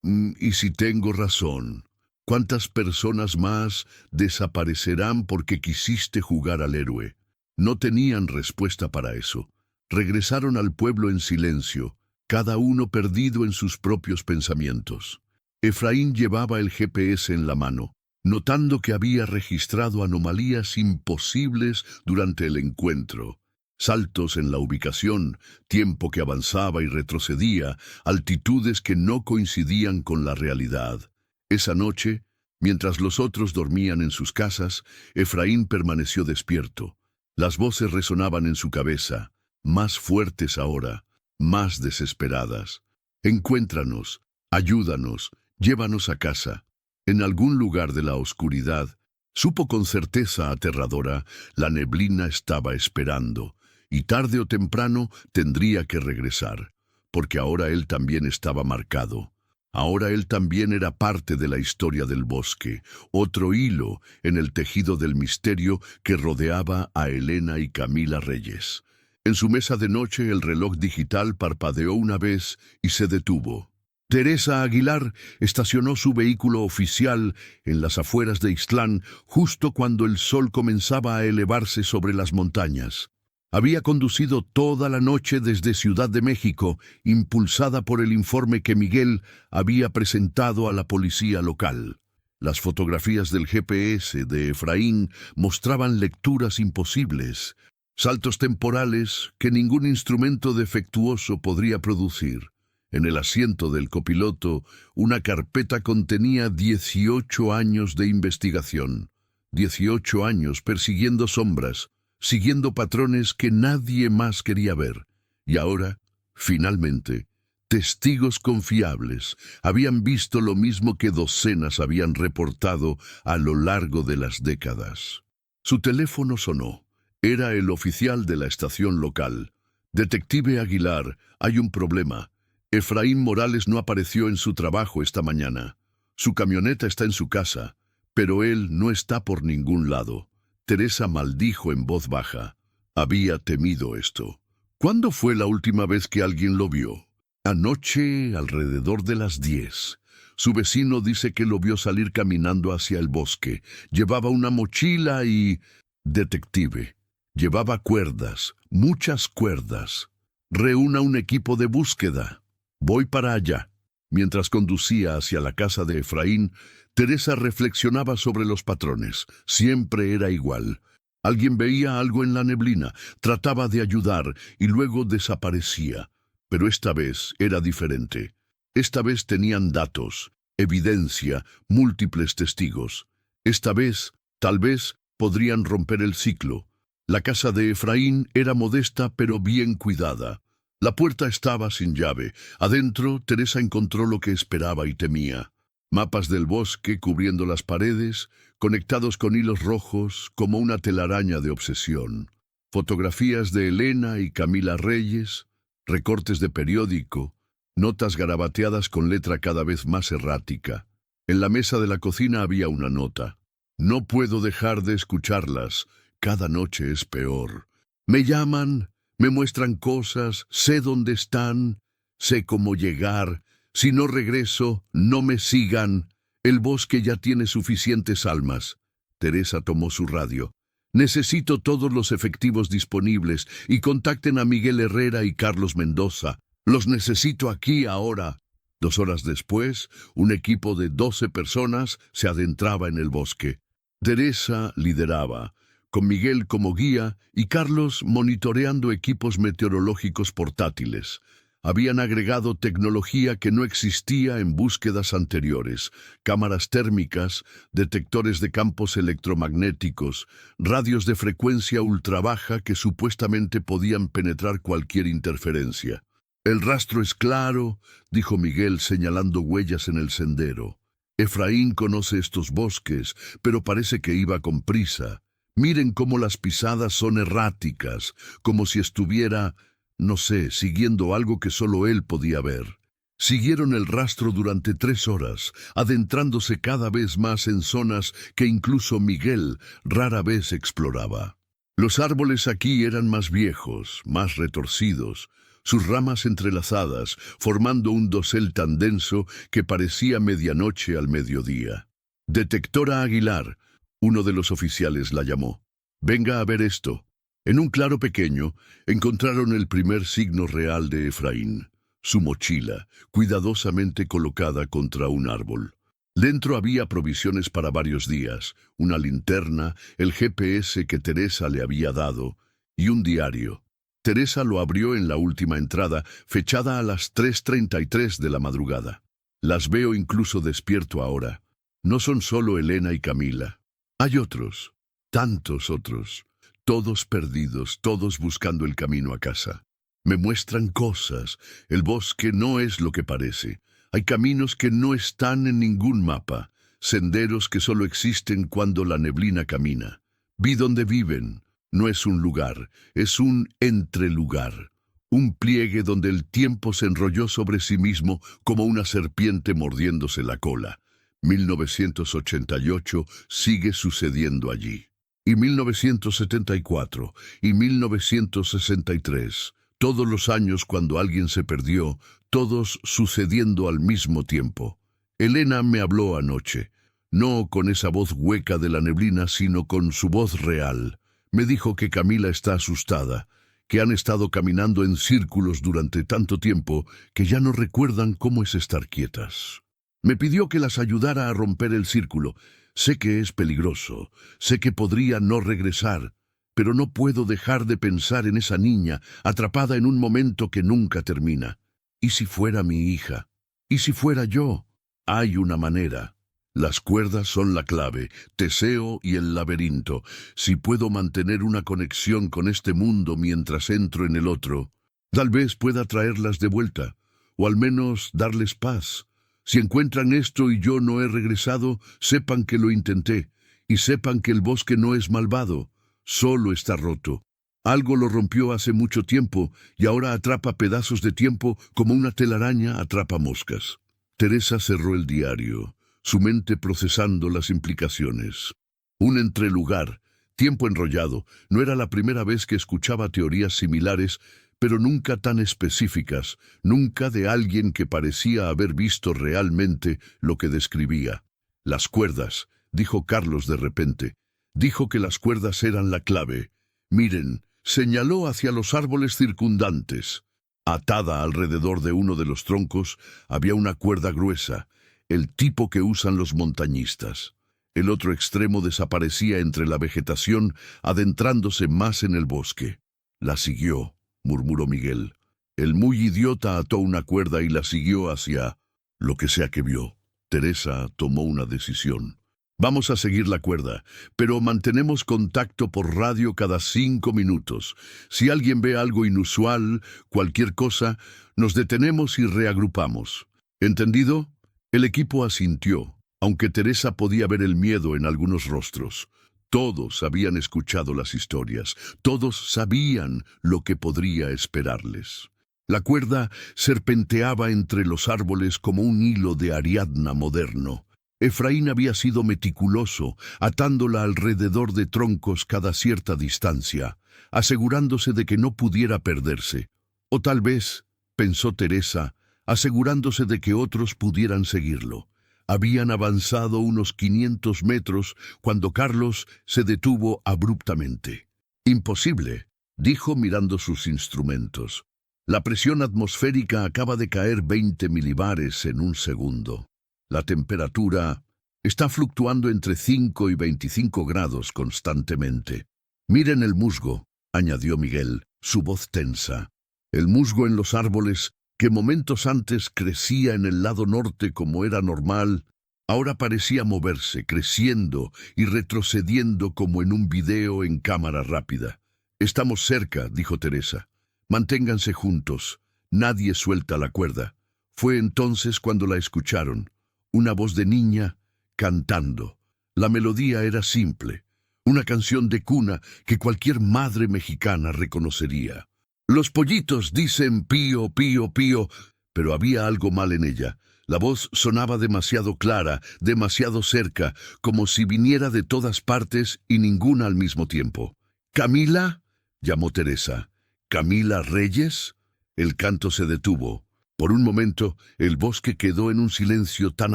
¿Y si tengo razón? ¿Cuántas personas más desaparecerán porque quisiste jugar al héroe? No tenían respuesta para eso. Regresaron al pueblo en silencio, cada uno perdido en sus propios pensamientos. Efraín llevaba el GPS en la mano. notando que había registrado anomalías imposibles durante el encuentro. Saltos en la ubicación, tiempo que avanzaba y retrocedía, altitudes que no coincidían con la realidad. Esa noche, mientras los otros dormían en sus casas, Efraín permaneció despierto. Las voces resonaban en su cabeza, más fuertes ahora, más desesperadas. Encuéntranos, ayúdanos, llévanos a casa. En algún lugar de la oscuridad, supo con certeza aterradora, la neblina estaba esperando, y tarde o temprano tendría que regresar, porque ahora él también estaba marcado. Ahora él también era parte de la historia del bosque, otro hilo en el tejido del misterio que rodeaba a Elena y Camila Reyes. En su mesa de noche el reloj digital parpadeó una vez y se detuvo. Teresa Aguilar estacionó su vehículo oficial en las afueras de Ixtlán justo cuando el sol comenzaba a elevarse sobre las montañas. Había conducido toda la noche desde Ciudad de México, impulsada por el informe que Miguel había presentado a la policía local. Las fotografías del GPS de Efraín mostraban lecturas imposibles, saltos temporales que ningún instrumento defectuoso podría producir. En el asiento del copiloto, una carpeta contenía 18 años de investigación. 18 años persiguiendo sombras, siguiendo patrones que nadie más quería ver. Y ahora, finalmente, testigos confiables habían visto lo mismo que docenas habían reportado a lo largo de las décadas. Su teléfono sonó. Era el oficial de la estación local. Detective Aguilar, hay un problema. Efraín Morales no apareció en su trabajo esta mañana. Su camioneta está en su casa, pero él no está por ningún lado. Teresa maldijo en voz baja. Había temido esto. ¿Cuándo fue la última vez que alguien lo vio? Anoche, alrededor de las 10. Su vecino dice que lo vio salir caminando hacia el bosque. Llevaba una mochila y... Detective. Llevaba cuerdas, muchas cuerdas. Reúna un equipo de búsqueda. Voy para allá. Mientras conducía hacia la casa de Efraín, Teresa reflexionaba sobre los patrones. Siempre era igual. Alguien veía algo en la neblina, trataba de ayudar y luego desaparecía. Pero esta vez era diferente. Esta vez tenían datos, evidencia, múltiples testigos. Esta vez, tal vez, podrían romper el ciclo. La casa de Efraín era modesta pero bien cuidada. La puerta estaba sin llave. Adentro, Teresa encontró lo que esperaba y temía. Mapas del bosque cubriendo las paredes, conectados con hilos rojos como una telaraña de obsesión. Fotografías de Elena y Camila Reyes, recortes de periódico, notas garabateadas con letra cada vez más errática. En la mesa de la cocina había una nota. No puedo dejar de escucharlas. Cada noche es peor. Me llaman, me muestran cosas, sé dónde están, sé cómo llegar. Si no regreso, no me sigan. El bosque ya tiene suficientes almas. Teresa tomó su radio. Necesito todos los efectivos disponibles y contacten a Miguel Herrera y Carlos Mendoza. Los necesito aquí ahora. 2 horas después, un equipo de 12 personas se adentraba en el bosque. Teresa lideraba, con Miguel como guía y Carlos monitoreando equipos meteorológicos portátiles. Habían agregado tecnología que no existía en búsquedas anteriores: cámaras térmicas, detectores de campos electromagnéticos, radios de frecuencia ultrabaja que supuestamente podían penetrar cualquier interferencia. El rastro es claro, dijo Miguel señalando huellas en el sendero. Efraín conoce estos bosques, pero parece que iba con prisa. Miren cómo las pisadas son erráticas, como si estuviera, no sé, siguiendo algo que solo él podía ver. Siguieron el rastro durante 3 horas, adentrándose cada vez más en zonas que incluso Miguel rara vez exploraba. Los árboles aquí eran más viejos, más retorcidos, sus ramas entrelazadas, formando un dosel tan denso que parecía medianoche al mediodía. Detectora Aguilar, uno de los oficiales la llamó. Venga a ver esto. En un claro pequeño, encontraron el primer signo real de Efraín, su mochila, cuidadosamente colocada contra un árbol. Dentro había provisiones para varios días, una linterna, el GPS que Teresa le había dado y un diario. Teresa lo abrió en la última entrada, fechada a las 3:33 de la madrugada. Las veo incluso despierto ahora. No son solo Elena y Camila. Hay otros, tantos otros, todos perdidos, todos buscando el camino a casa. Me muestran cosas. El bosque no es lo que parece. Hay caminos que no están en ningún mapa, senderos que solo existen cuando la neblina camina. Vi dónde viven. No es un lugar, es un entrelugar. Un pliegue donde el tiempo se enrolló sobre sí mismo como una serpiente mordiéndose la cola. 1988 sigue sucediendo allí. Y 1974, y 1963. Todos los años cuando alguien se perdió, todos sucediendo al mismo tiempo. Elena me habló anoche, no con esa voz hueca de la neblina, sino con su voz real. Me dijo que Camila está asustada, que han estado caminando en círculos durante tanto tiempo que ya no recuerdan cómo es estar quietas. Me pidió que las ayudara a romper el círculo. Sé que es peligroso, sé que podría no regresar, pero no puedo dejar de pensar en esa niña atrapada en un momento que nunca termina. ¿Y si fuera mi hija? ¿Y si fuera yo? Hay una manera. Las cuerdas son la clave, Teseo y el laberinto. Si puedo mantener una conexión con este mundo mientras entro en el otro, tal vez pueda traerlas de vuelta, o al menos darles paz. Si encuentran esto y yo no he regresado, sepan que lo intenté, y sepan que el bosque no es malvado. Solo está roto. Algo lo rompió hace mucho tiempo y ahora atrapa pedazos de tiempo como una telaraña atrapa moscas. Teresa cerró el diario, su mente procesando las implicaciones. Un entrelugar, tiempo enrollado. No era la primera vez que escuchaba teorías similares, pero nunca tan específicas, nunca de alguien que parecía haber visto realmente lo que describía. Las cuerdas, dijo Carlos de repente. Dijo que las cuerdas eran la clave. Miren, señaló hacia los árboles circundantes. Atada alrededor de uno de los troncos había una cuerda gruesa, el tipo que usan los montañistas. El otro extremo desaparecía entre la vegetación, adentrándose más en el bosque. La siguió, murmuró Miguel. El muy idiota ató una cuerda y la siguió hacia lo que sea que vio. Teresa tomó una decisión. Vamos a seguir la cuerda, pero mantenemos contacto por radio cada 5 minutos. Si alguien ve algo inusual, cualquier cosa, nos detenemos y reagrupamos. ¿Entendido? El equipo asintió, aunque Teresa podía ver el miedo en algunos rostros. Todos habían escuchado las historias, todos sabían lo que podría esperarles. La cuerda serpenteaba entre los árboles como un hilo de Ariadna moderno. Efraín había sido meticuloso, atándola alrededor de troncos cada cierta distancia, asegurándose de que no pudiera perderse. O tal vez, pensó Teresa, asegurándose de que otros pudieran seguirlo. Habían avanzado unos 500 metros cuando Carlos se detuvo abruptamente. «Imposible», dijo mirando sus instrumentos. «La presión atmosférica acaba de caer 20 milibares en un segundo. La temperatura está fluctuando entre 5 y 25 grados constantemente. Miren el musgo», añadió Miguel, su voz tensa. El musgo en los árboles, que momentos antes crecía en el lado norte como era normal, ahora parecía moverse, creciendo y retrocediendo como en un video en cámara rápida. «Estamos cerca», dijo Teresa. «Manténganse juntos. Nadie suelta la cuerda». Fue entonces cuando la escucharon. Una voz de niña cantando. La melodía era simple, una canción de cuna que cualquier madre mexicana reconocería. «Los pollitos dicen pío, pío, pío», pero había algo mal en ella. La voz sonaba demasiado clara, demasiado cerca, como si viniera de todas partes y ninguna al mismo tiempo. «¿Camila?», llamó Teresa. «¿Camila Reyes?». El canto se detuvo. Por un momento, el bosque quedó en un silencio tan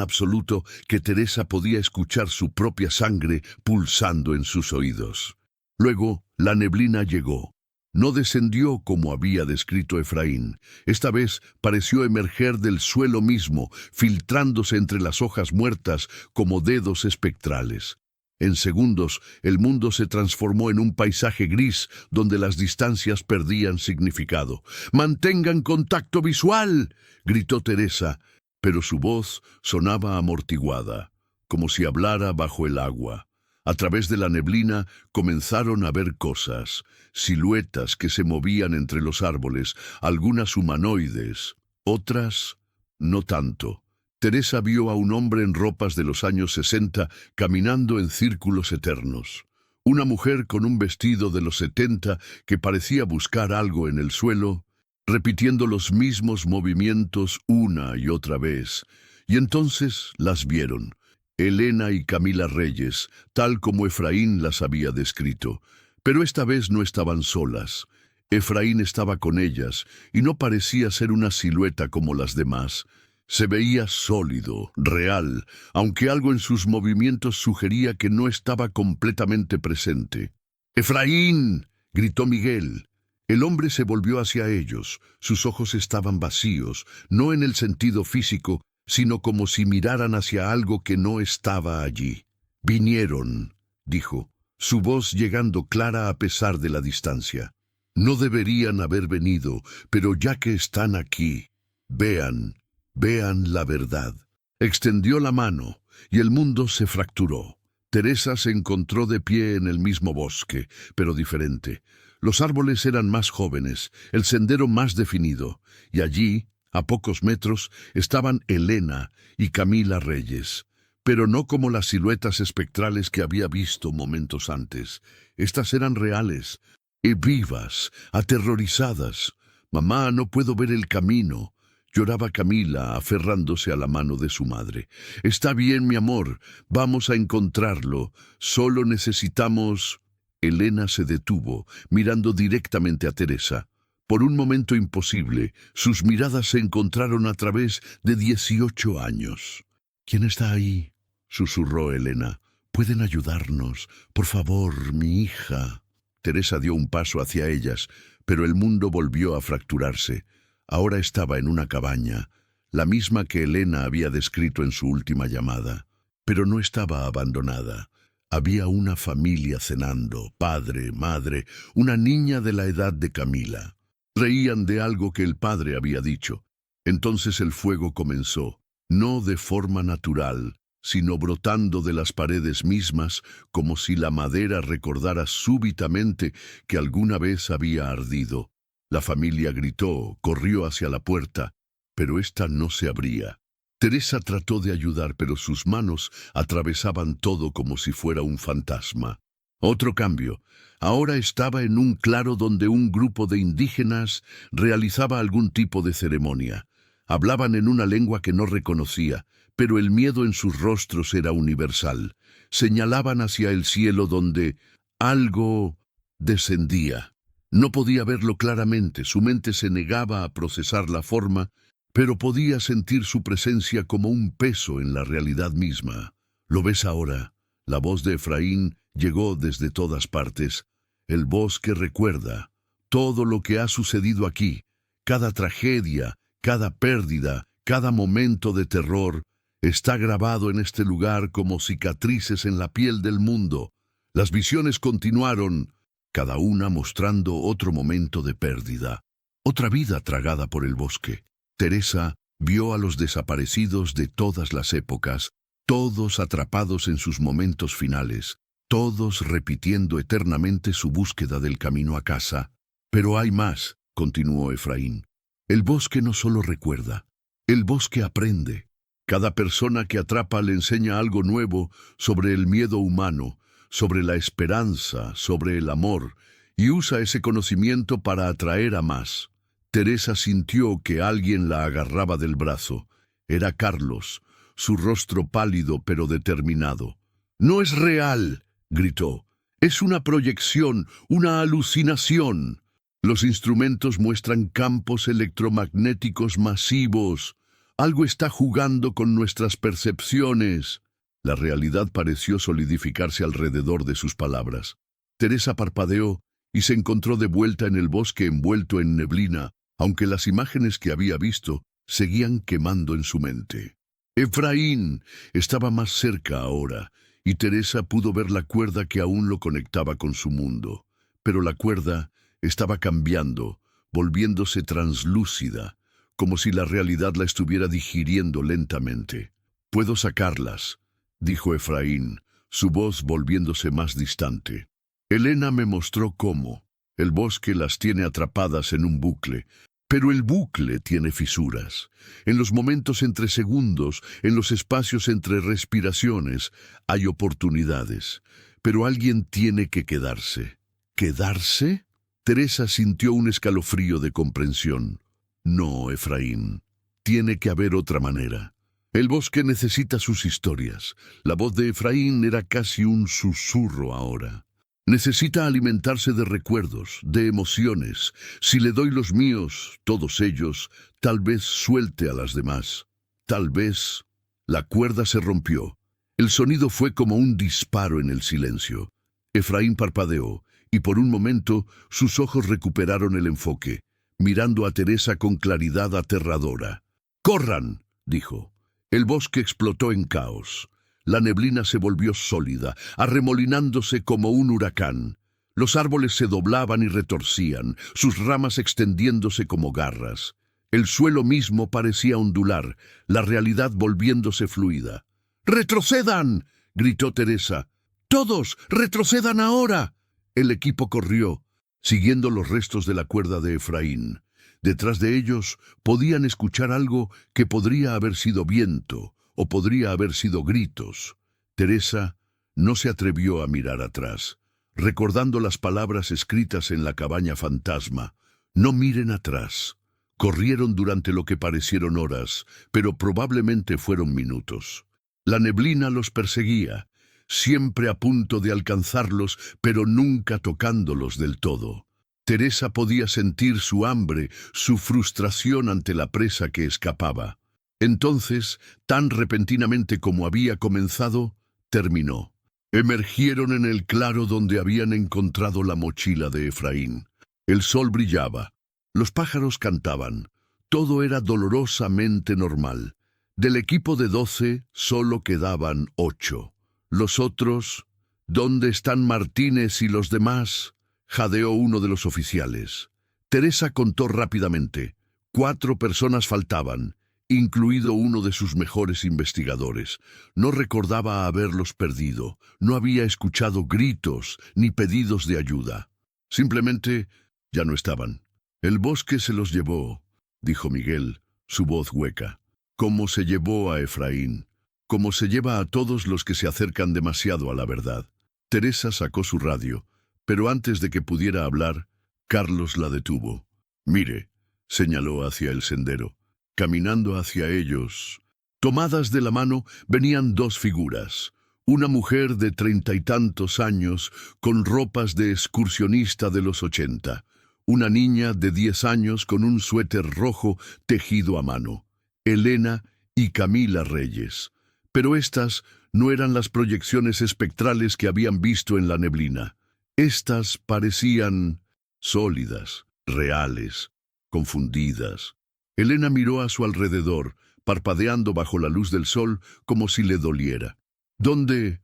absoluto que Teresa podía escuchar su propia sangre pulsando en sus oídos. Luego, la neblina llegó. No descendió como había descrito Efraín. Esta vez pareció emerger del suelo mismo, filtrándose entre las hojas muertas como dedos espectrales. En segundos, el mundo se transformó en un paisaje gris donde las distancias perdían significado. «¡Mantengan contacto visual!», gritó Teresa, pero su voz sonaba amortiguada, como si hablara bajo el agua. A través de la neblina comenzaron a ver cosas, siluetas que se movían entre los árboles, algunas humanoides, otras no tanto. Teresa vio a un hombre en ropas de los años 60 caminando en círculos eternos. Una mujer con un vestido de los 70 que parecía buscar algo en el suelo, repitiendo los mismos movimientos una y otra vez. Y entonces las vieron. Elena y Camila Reyes, tal como Efraín las había descrito. Pero esta vez no estaban solas. Efraín estaba con ellas, y no parecía ser una silueta como las demás. Se veía sólido, real, aunque algo en sus movimientos sugería que no estaba completamente presente. «¡Efraín!», gritó Miguel. El hombre se volvió hacia ellos. Sus ojos estaban vacíos, no en el sentido físico, sino como si miraran hacia algo que no estaba allí. «Vinieron», dijo, su voz llegando clara a pesar de la distancia. «No deberían haber venido, pero ya que están aquí, vean la verdad». Extendió la mano, y el mundo se fracturó. Teresa se encontró de pie en el mismo bosque, pero diferente. Los árboles eran más jóvenes, el sendero más definido, y allí, a pocos metros, estaban Elena y Camila Reyes, pero no como las siluetas espectrales que había visto momentos antes. Estas eran reales, y vivas, aterrorizadas. «Mamá, no puedo ver el camino», lloraba Camila, aferrándose a la mano de su madre. «Está bien, mi amor, vamos a encontrarlo, solo necesitamos...». Elena se detuvo, mirando directamente a Teresa. Por un momento imposible, sus miradas se encontraron a través de 18 años. «¿Quién está ahí?», susurró Elena. «Pueden ayudarnos. Por favor, mi hija». Teresa dio un paso hacia ellas, pero el mundo volvió a fracturarse. Ahora estaba en una cabaña, la misma que Elena había descrito en su última llamada. Pero no estaba abandonada. Había una familia cenando, padre, madre, una niña de la edad de Camila. Reían de algo que el padre había dicho. Entonces el fuego comenzó, no de forma natural, sino brotando de las paredes mismas, como si la madera recordara súbitamente que alguna vez había ardido. La familia gritó, corrió hacia la puerta, pero ésta no se abría. Teresa trató de ayudar, pero sus manos atravesaban todo como si fuera un fantasma. Otro cambio. Ahora estaba en un claro donde un grupo de indígenas realizaba algún tipo de ceremonia. Hablaban en una lengua que no reconocía, pero el miedo en sus rostros era universal. Señalaban hacia el cielo donde algo descendía. No podía verlo claramente, su mente se negaba a procesar la forma, pero podía sentir su presencia como un peso en la realidad misma. «¿Lo ves ahora?». La voz de Efraín llegó desde todas partes. «El bosque recuerda todo lo que ha sucedido aquí, cada tragedia, cada pérdida, cada momento de terror, está grabado en este lugar como cicatrices en la piel del mundo». Las visiones continuaron, cada una mostrando otro momento de pérdida, otra vida tragada por el bosque. Teresa vio a los desaparecidos de todas las épocas, todos atrapados en sus momentos finales, todos repitiendo eternamente su búsqueda del camino a casa. «Pero hay más», continuó Efraín. «El bosque no solo recuerda, el bosque aprende. Cada persona que atrapa le enseña algo nuevo sobre el miedo humano, sobre la esperanza, sobre el amor, y usa ese conocimiento para atraer a más». Teresa sintió que alguien la agarraba del brazo. Era Carlos, su rostro pálido pero determinado. «No es real», gritó. «Es una proyección, una alucinación. Los instrumentos muestran campos electromagnéticos masivos. Algo está jugando con nuestras percepciones». La realidad pareció solidificarse alrededor de sus palabras. Teresa parpadeó y se encontró de vuelta en el bosque envuelto en neblina, aunque las imágenes que había visto seguían quemando en su mente. Efraín estaba más cerca ahora, y Teresa pudo ver la cuerda que aún lo conectaba con su mundo. Pero la cuerda estaba cambiando, volviéndose translúcida, como si la realidad la estuviera digiriendo lentamente. «Puedo sacarlas», dijo Efraín, su voz volviéndose más distante. «Elena me mostró cómo. El bosque las tiene atrapadas en un bucle, pero el bucle tiene fisuras. En los momentos entre segundos, en los espacios entre respiraciones, hay oportunidades. Pero alguien tiene que quedarse». «¿Quedarse?». Teresa sintió un escalofrío de comprensión. «No, Efraín. Tiene que haber otra manera. El bosque necesita sus historias». La voz de Efraín era casi un susurro ahora. «Necesita alimentarse de recuerdos, de emociones. Si le doy los míos, todos ellos, tal vez suelte a las demás. Tal vez». La cuerda se rompió. El sonido fue como un disparo en el silencio. Efraín parpadeó, y por un momento sus ojos recuperaron el enfoque, mirando a Teresa con claridad aterradora. «¡Corran!», dijo. El bosque explotó en caos. La neblina se volvió sólida, arremolinándose como un huracán. Los árboles se doblaban y retorcían, sus ramas extendiéndose como garras. El suelo mismo parecía ondular, la realidad volviéndose fluida. «¡Retrocedan!», gritó Teresa. «¡Todos, retrocedan ahora!». El equipo corrió, siguiendo los restos de la cuerda de Efraín. Detrás de ellos podían escuchar algo que podría haber sido viento o podría haber sido gritos. Teresa no se atrevió a mirar atrás, recordando las palabras escritas en la cabaña fantasma. «No miren atrás». Corrieron durante lo que parecieron horas, pero probablemente fueron minutos. La neblina los perseguía, siempre a punto de alcanzarlos, pero nunca tocándolos del todo. Teresa podía sentir su hambre, su frustración ante la presa que escapaba. Entonces, tan repentinamente como había comenzado, terminó. Emergieron en el claro donde habían encontrado la mochila de Efraín. El sol brillaba, los pájaros cantaban, todo era dolorosamente normal. Del equipo de 12 solo quedaban 8. Los otros, ¿dónde están Martínez y los demás?, jadeó uno de los oficiales. Teresa contó rápidamente. 4 personas faltaban, incluido uno de sus mejores investigadores. No recordaba haberlos perdido, no había escuchado gritos ni pedidos de ayuda. Simplemente ya no estaban. «El bosque se los llevó», dijo Miguel, su voz hueca. «Como se llevó a Efraín, como se lleva a todos los que se acercan demasiado a la verdad». Teresa sacó su radio, pero antes de que pudiera hablar, Carlos la detuvo. «Mire», señaló hacia el sendero. Caminando hacia ellos, tomadas de la mano, venían 2 figuras. Una mujer de 30 y tantos años, con ropas de excursionista de los 80. Una niña de 10 años con un suéter rojo tejido a mano. Elena y Camila Reyes. Pero estas no eran las proyecciones espectrales que habían visto en la neblina. Estas parecían sólidas, reales, confundidas. Elena miró a su alrededor, parpadeando bajo la luz del sol como si le doliera. ¿Dónde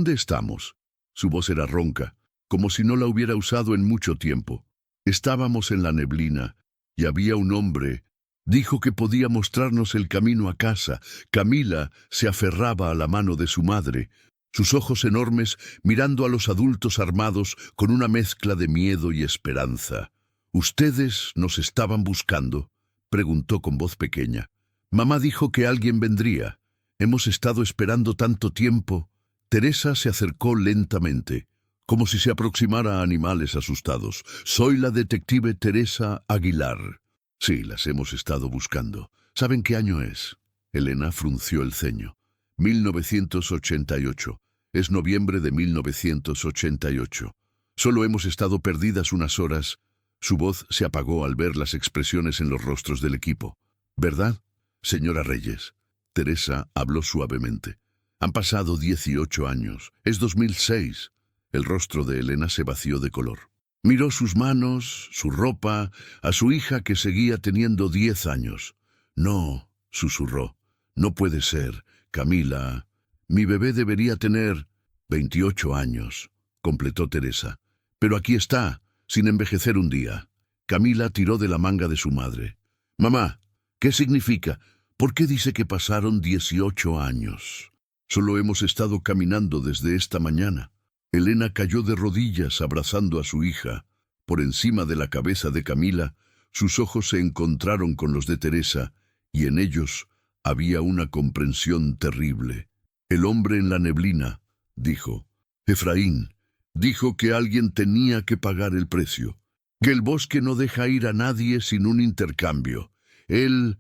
estamos?». Su voz era ronca, como si no la hubiera usado en mucho tiempo. «Estábamos en la neblina, y había un hombre. Dijo que podía mostrarnos el camino a casa». Camila se aferraba a la mano de su madre, sus ojos enormes mirando a los adultos armados con una mezcla de miedo y esperanza. «¿Ustedes nos estaban buscando?», preguntó con voz pequeña. «Mamá dijo que alguien vendría. Hemos estado esperando tanto tiempo». Teresa se acercó lentamente, como si se aproximara a animales asustados. «Soy la detective Teresa Aguilar». «Sí, las hemos estado buscando. ¿Saben qué año es?». Elena frunció el ceño. 1988. Es noviembre de 1988. Solo hemos estado perdidas unas horas. Su voz se apagó al ver las expresiones en los rostros del equipo. «¿Verdad, señora Reyes?». Teresa habló suavemente. «Han pasado 18 años. Es 2006. El rostro de Elena se vació de color. Miró sus manos, su ropa, a su hija que seguía teniendo 10 años. No, susurró. No puede ser, Camila. Mi bebé debería tener 28 años, completó Teresa. Pero aquí está, sin envejecer un día. Camila tiró de la manga de su madre. Mamá, ¿qué significa? ¿Por qué dice que pasaron 18 años? Solo hemos estado caminando desde esta mañana. Elena cayó de rodillas abrazando a su hija. Por encima de la cabeza de Camila, sus ojos se encontraron con los de Teresa, y en ellos había una comprensión terrible. El hombre en la neblina, dijo. Efraín, dijo que alguien tenía que pagar el precio, que el bosque no deja ir a nadie sin un intercambio. Él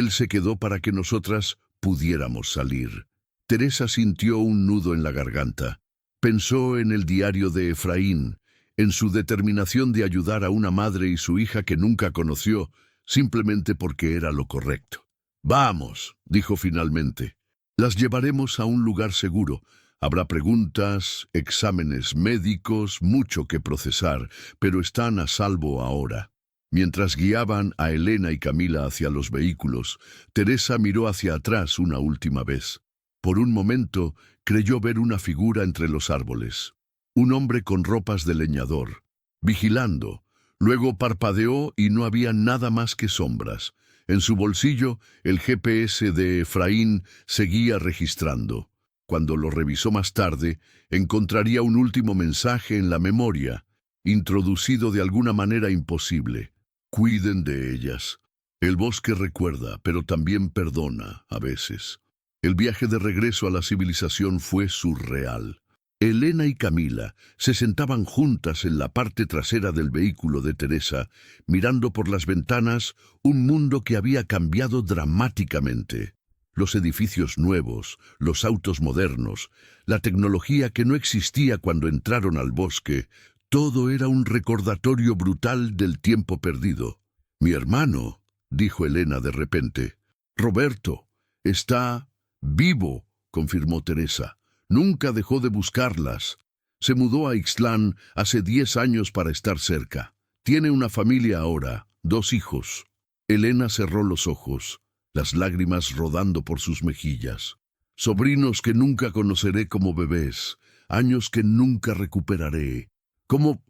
se quedó para que nosotras pudiéramos salir. Teresa sintió un nudo en la garganta. Pensó en el diario de Efraín, en su determinación de ayudar a una madre y su hija que nunca conoció, simplemente porque era lo correcto. Vamos, dijo finalmente. Las llevaremos a un lugar seguro. Habrá preguntas, exámenes médicos, mucho que procesar, pero están a salvo ahora. Mientras guiaban a Elena y Camila hacia los vehículos, Teresa miró hacia atrás una última vez. Por un momento, creyó ver una figura entre los árboles. Un hombre con ropas de leñador, vigilando. Luego parpadeó y no había nada más que sombras. En su bolsillo, el GPS de Efraín seguía registrando. Cuando lo revisó más tarde, encontraría un último mensaje en la memoria, introducido de alguna manera imposible. Cuiden de ellas. El bosque recuerda, pero también perdona, a veces. El viaje de regreso a la civilización fue surreal. Elena y Camila se sentaban juntas en la parte trasera del vehículo de Teresa, mirando por las ventanas un mundo que había cambiado dramáticamente. Los edificios nuevos, los autos modernos, la tecnología que no existía cuando entraron al bosque, todo era un recordatorio brutal del tiempo perdido. Mi hermano, dijo Elena de repente. Roberto, está vivo, confirmó Teresa. Nunca dejó de buscarlas. Se mudó a Ixtlán hace 10 años para estar cerca. Tiene una familia ahora, 2 hijos. Elena cerró los ojos, las lágrimas rodando por sus mejillas. Sobrinos que nunca conoceré como bebés, años que nunca recuperaré. ¿Cómo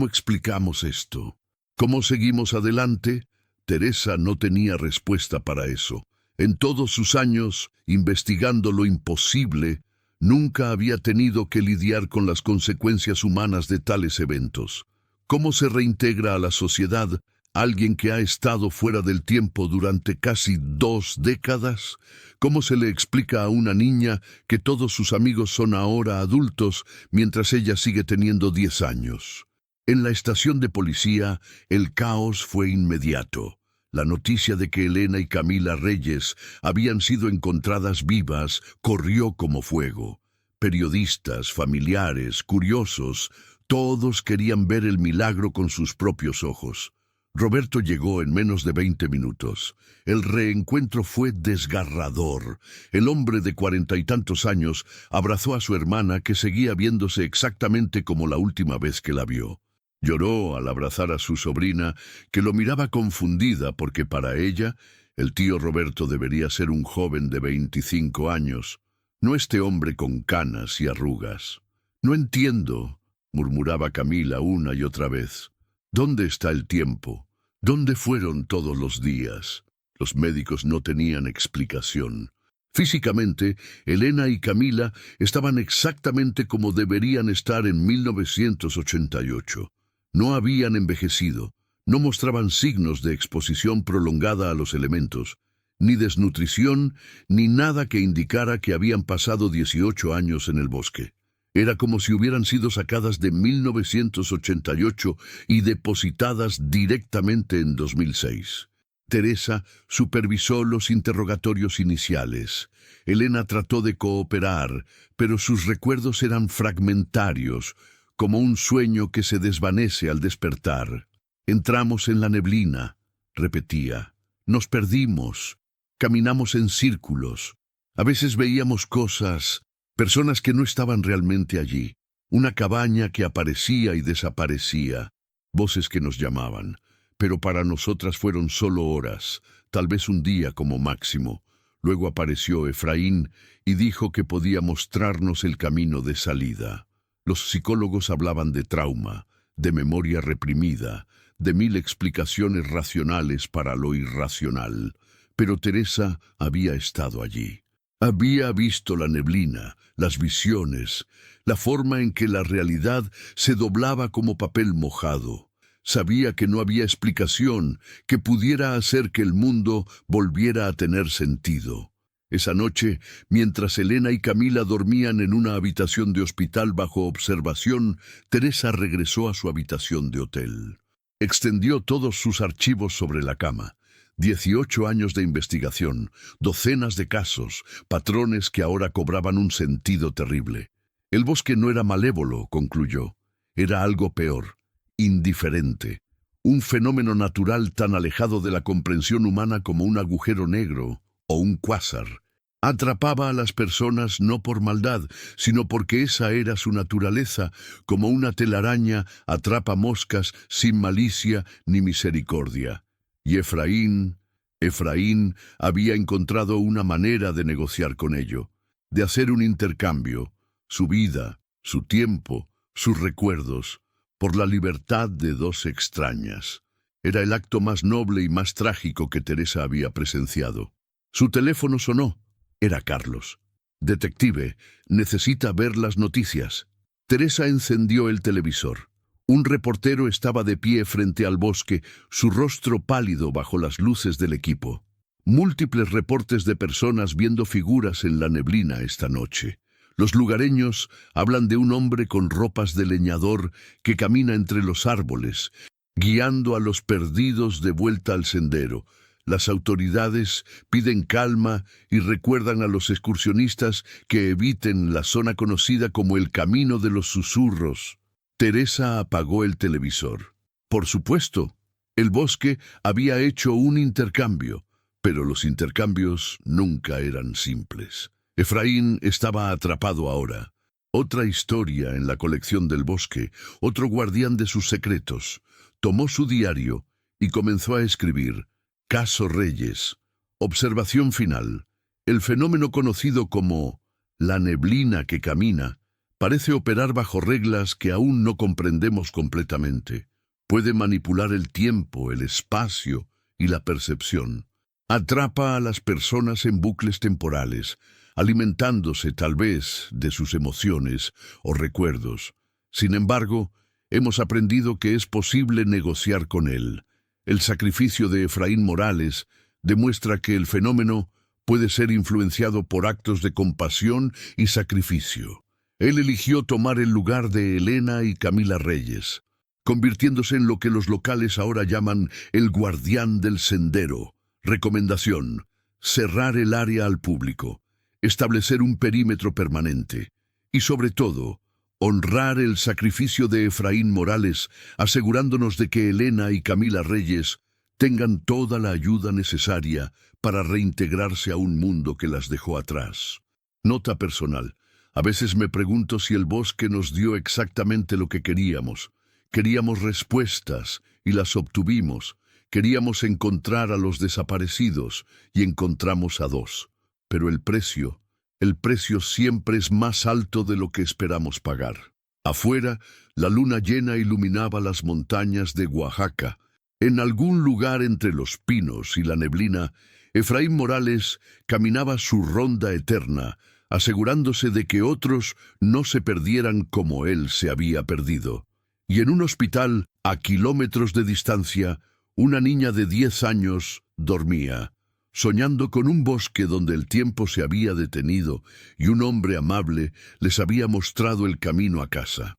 explicamos esto? ¿Cómo seguimos adelante? Teresa no tenía respuesta para eso. En todos sus años, investigando lo imposible, nunca había tenido que lidiar con las consecuencias humanas de tales eventos. ¿Cómo se reintegra a la sociedad alguien que ha estado fuera del tiempo durante casi 2 décadas? ¿Cómo se le explica a una niña que todos sus amigos son ahora adultos mientras ella sigue teniendo 10 años? En la estación de policía, el caos fue inmediato. La noticia de que Elena y Camila Reyes habían sido encontradas vivas corrió como fuego. Periodistas, familiares, curiosos, todos querían ver el milagro con sus propios ojos. Roberto llegó en menos de 20 minutos. El reencuentro fue desgarrador. El hombre de 40 y tantos años abrazó a su hermana que seguía viéndose exactamente como la última vez que la vio. Lloró al abrazar a su sobrina, que lo miraba confundida porque para ella el tío Roberto debería ser un joven de 25 años, no este hombre con canas y arrugas. No entiendo, murmuraba Camila una y otra vez. ¿Dónde está el tiempo? ¿Dónde fueron todos los días? Los médicos no tenían explicación. Físicamente, Elena y Camila estaban exactamente como deberían estar en 1988. No habían envejecido, no mostraban signos de exposición prolongada a los elementos, ni desnutrición, ni nada que indicara que habían pasado 18 años en el bosque. Era como si hubieran sido sacadas de 1988 y depositadas directamente en 2006. Teresa supervisó los interrogatorios iniciales. Elena trató de cooperar, pero sus recuerdos eran fragmentarios, como un sueño que se desvanece al despertar. Entramos en la neblina, repetía. Nos perdimos. Caminamos en círculos. A veces veíamos cosas, personas que no estaban realmente allí. Una cabaña que aparecía y desaparecía. voces que nos llamaban, pero para nosotras fueron solo horas, tal vez un día como máximo. Luego apareció Efraín y dijo que podía mostrarnos el camino de salida. Los psicólogos hablaban de trauma, de memoria reprimida, de 1000 explicaciones racionales para lo irracional, pero Teresa había estado allí. Había visto la neblina, las visiones, la forma en que la realidad se doblaba como papel mojado. Sabía que no había explicación que pudiera hacer que el mundo volviera a tener sentido. Esa noche, mientras Elena y Camila dormían en una habitación de hospital bajo observación, Teresa regresó a su habitación de hotel. Extendió todos sus archivos sobre la cama. 18 años de investigación, docenas de casos, patrones que ahora cobraban un sentido terrible. El bosque no era malévolo, concluyó. Era algo peor, indiferente. Un fenómeno natural tan alejado de la comprensión humana como un agujero negro o un cuásar. Atrapaba a las personas no por maldad, sino porque esa era su naturaleza, como una telaraña atrapa moscas sin malicia ni misericordia. Y Efraín había encontrado una manera de negociar con ello, de hacer un intercambio, su vida, su tiempo, sus recuerdos, por la libertad de dos extrañas. Era el acto más noble y más trágico que Teresa había presenciado. Su teléfono sonó. Era Carlos. «Detective, necesita ver las noticias». Teresa encendió el televisor. Un reportero estaba de pie frente al bosque, su rostro pálido bajo las luces del equipo. Múltiples reportes de personas viendo figuras en la neblina esta noche. Los lugareños hablan de un hombre con ropas de leñador que camina entre los árboles, guiando a los perdidos de vuelta al sendero. Las autoridades piden calma y recuerdan a los excursionistas que eviten la zona conocida como el Camino de los Susurros. Teresa apagó el televisor. Por supuesto, el bosque había hecho un intercambio, pero los intercambios nunca eran simples. Efraín estaba atrapado ahora. Otra historia en la colección del bosque, otro guardián de sus secretos. Tomó su diario y comenzó a escribir. Caso Reyes. Observación final. El fenómeno conocido como la neblina que camina parece operar bajo reglas que aún no comprendemos completamente. Puede manipular el tiempo, el espacio y la percepción. Atrapa a las personas en bucles temporales, alimentándose tal vez de sus emociones o recuerdos. Sin embargo, hemos aprendido que es posible negociar con él. El sacrificio de Efraín Morales demuestra que el fenómeno puede ser influenciado por actos de compasión y sacrificio. Él eligió tomar el lugar de Elena y Camila Reyes, convirtiéndose en lo que los locales ahora llaman el guardián del sendero. Recomendación: cerrar el área al público, establecer un perímetro permanente y, sobre todo, honrar el sacrificio de Efraín Morales, asegurándonos de que Elena y Camila Reyes tengan toda la ayuda necesaria para reintegrarse a un mundo que las dejó atrás. Nota personal. A veces me pregunto si el bosque nos dio exactamente lo que queríamos. Queríamos respuestas y las obtuvimos. Queríamos encontrar a los desaparecidos y encontramos a 2. Pero el precio siempre es más alto de lo que esperamos pagar. Afuera, la luna llena iluminaba las montañas de Oaxaca. En algún lugar entre los pinos y la neblina, Efraín Morales caminaba su ronda eterna, asegurándose de que otros no se perdieran como él se había perdido. Y en un hospital, a kilómetros de distancia, una niña de 10 años dormía, soñando con un bosque donde el tiempo se había detenido y un hombre amable les había mostrado el camino a casa.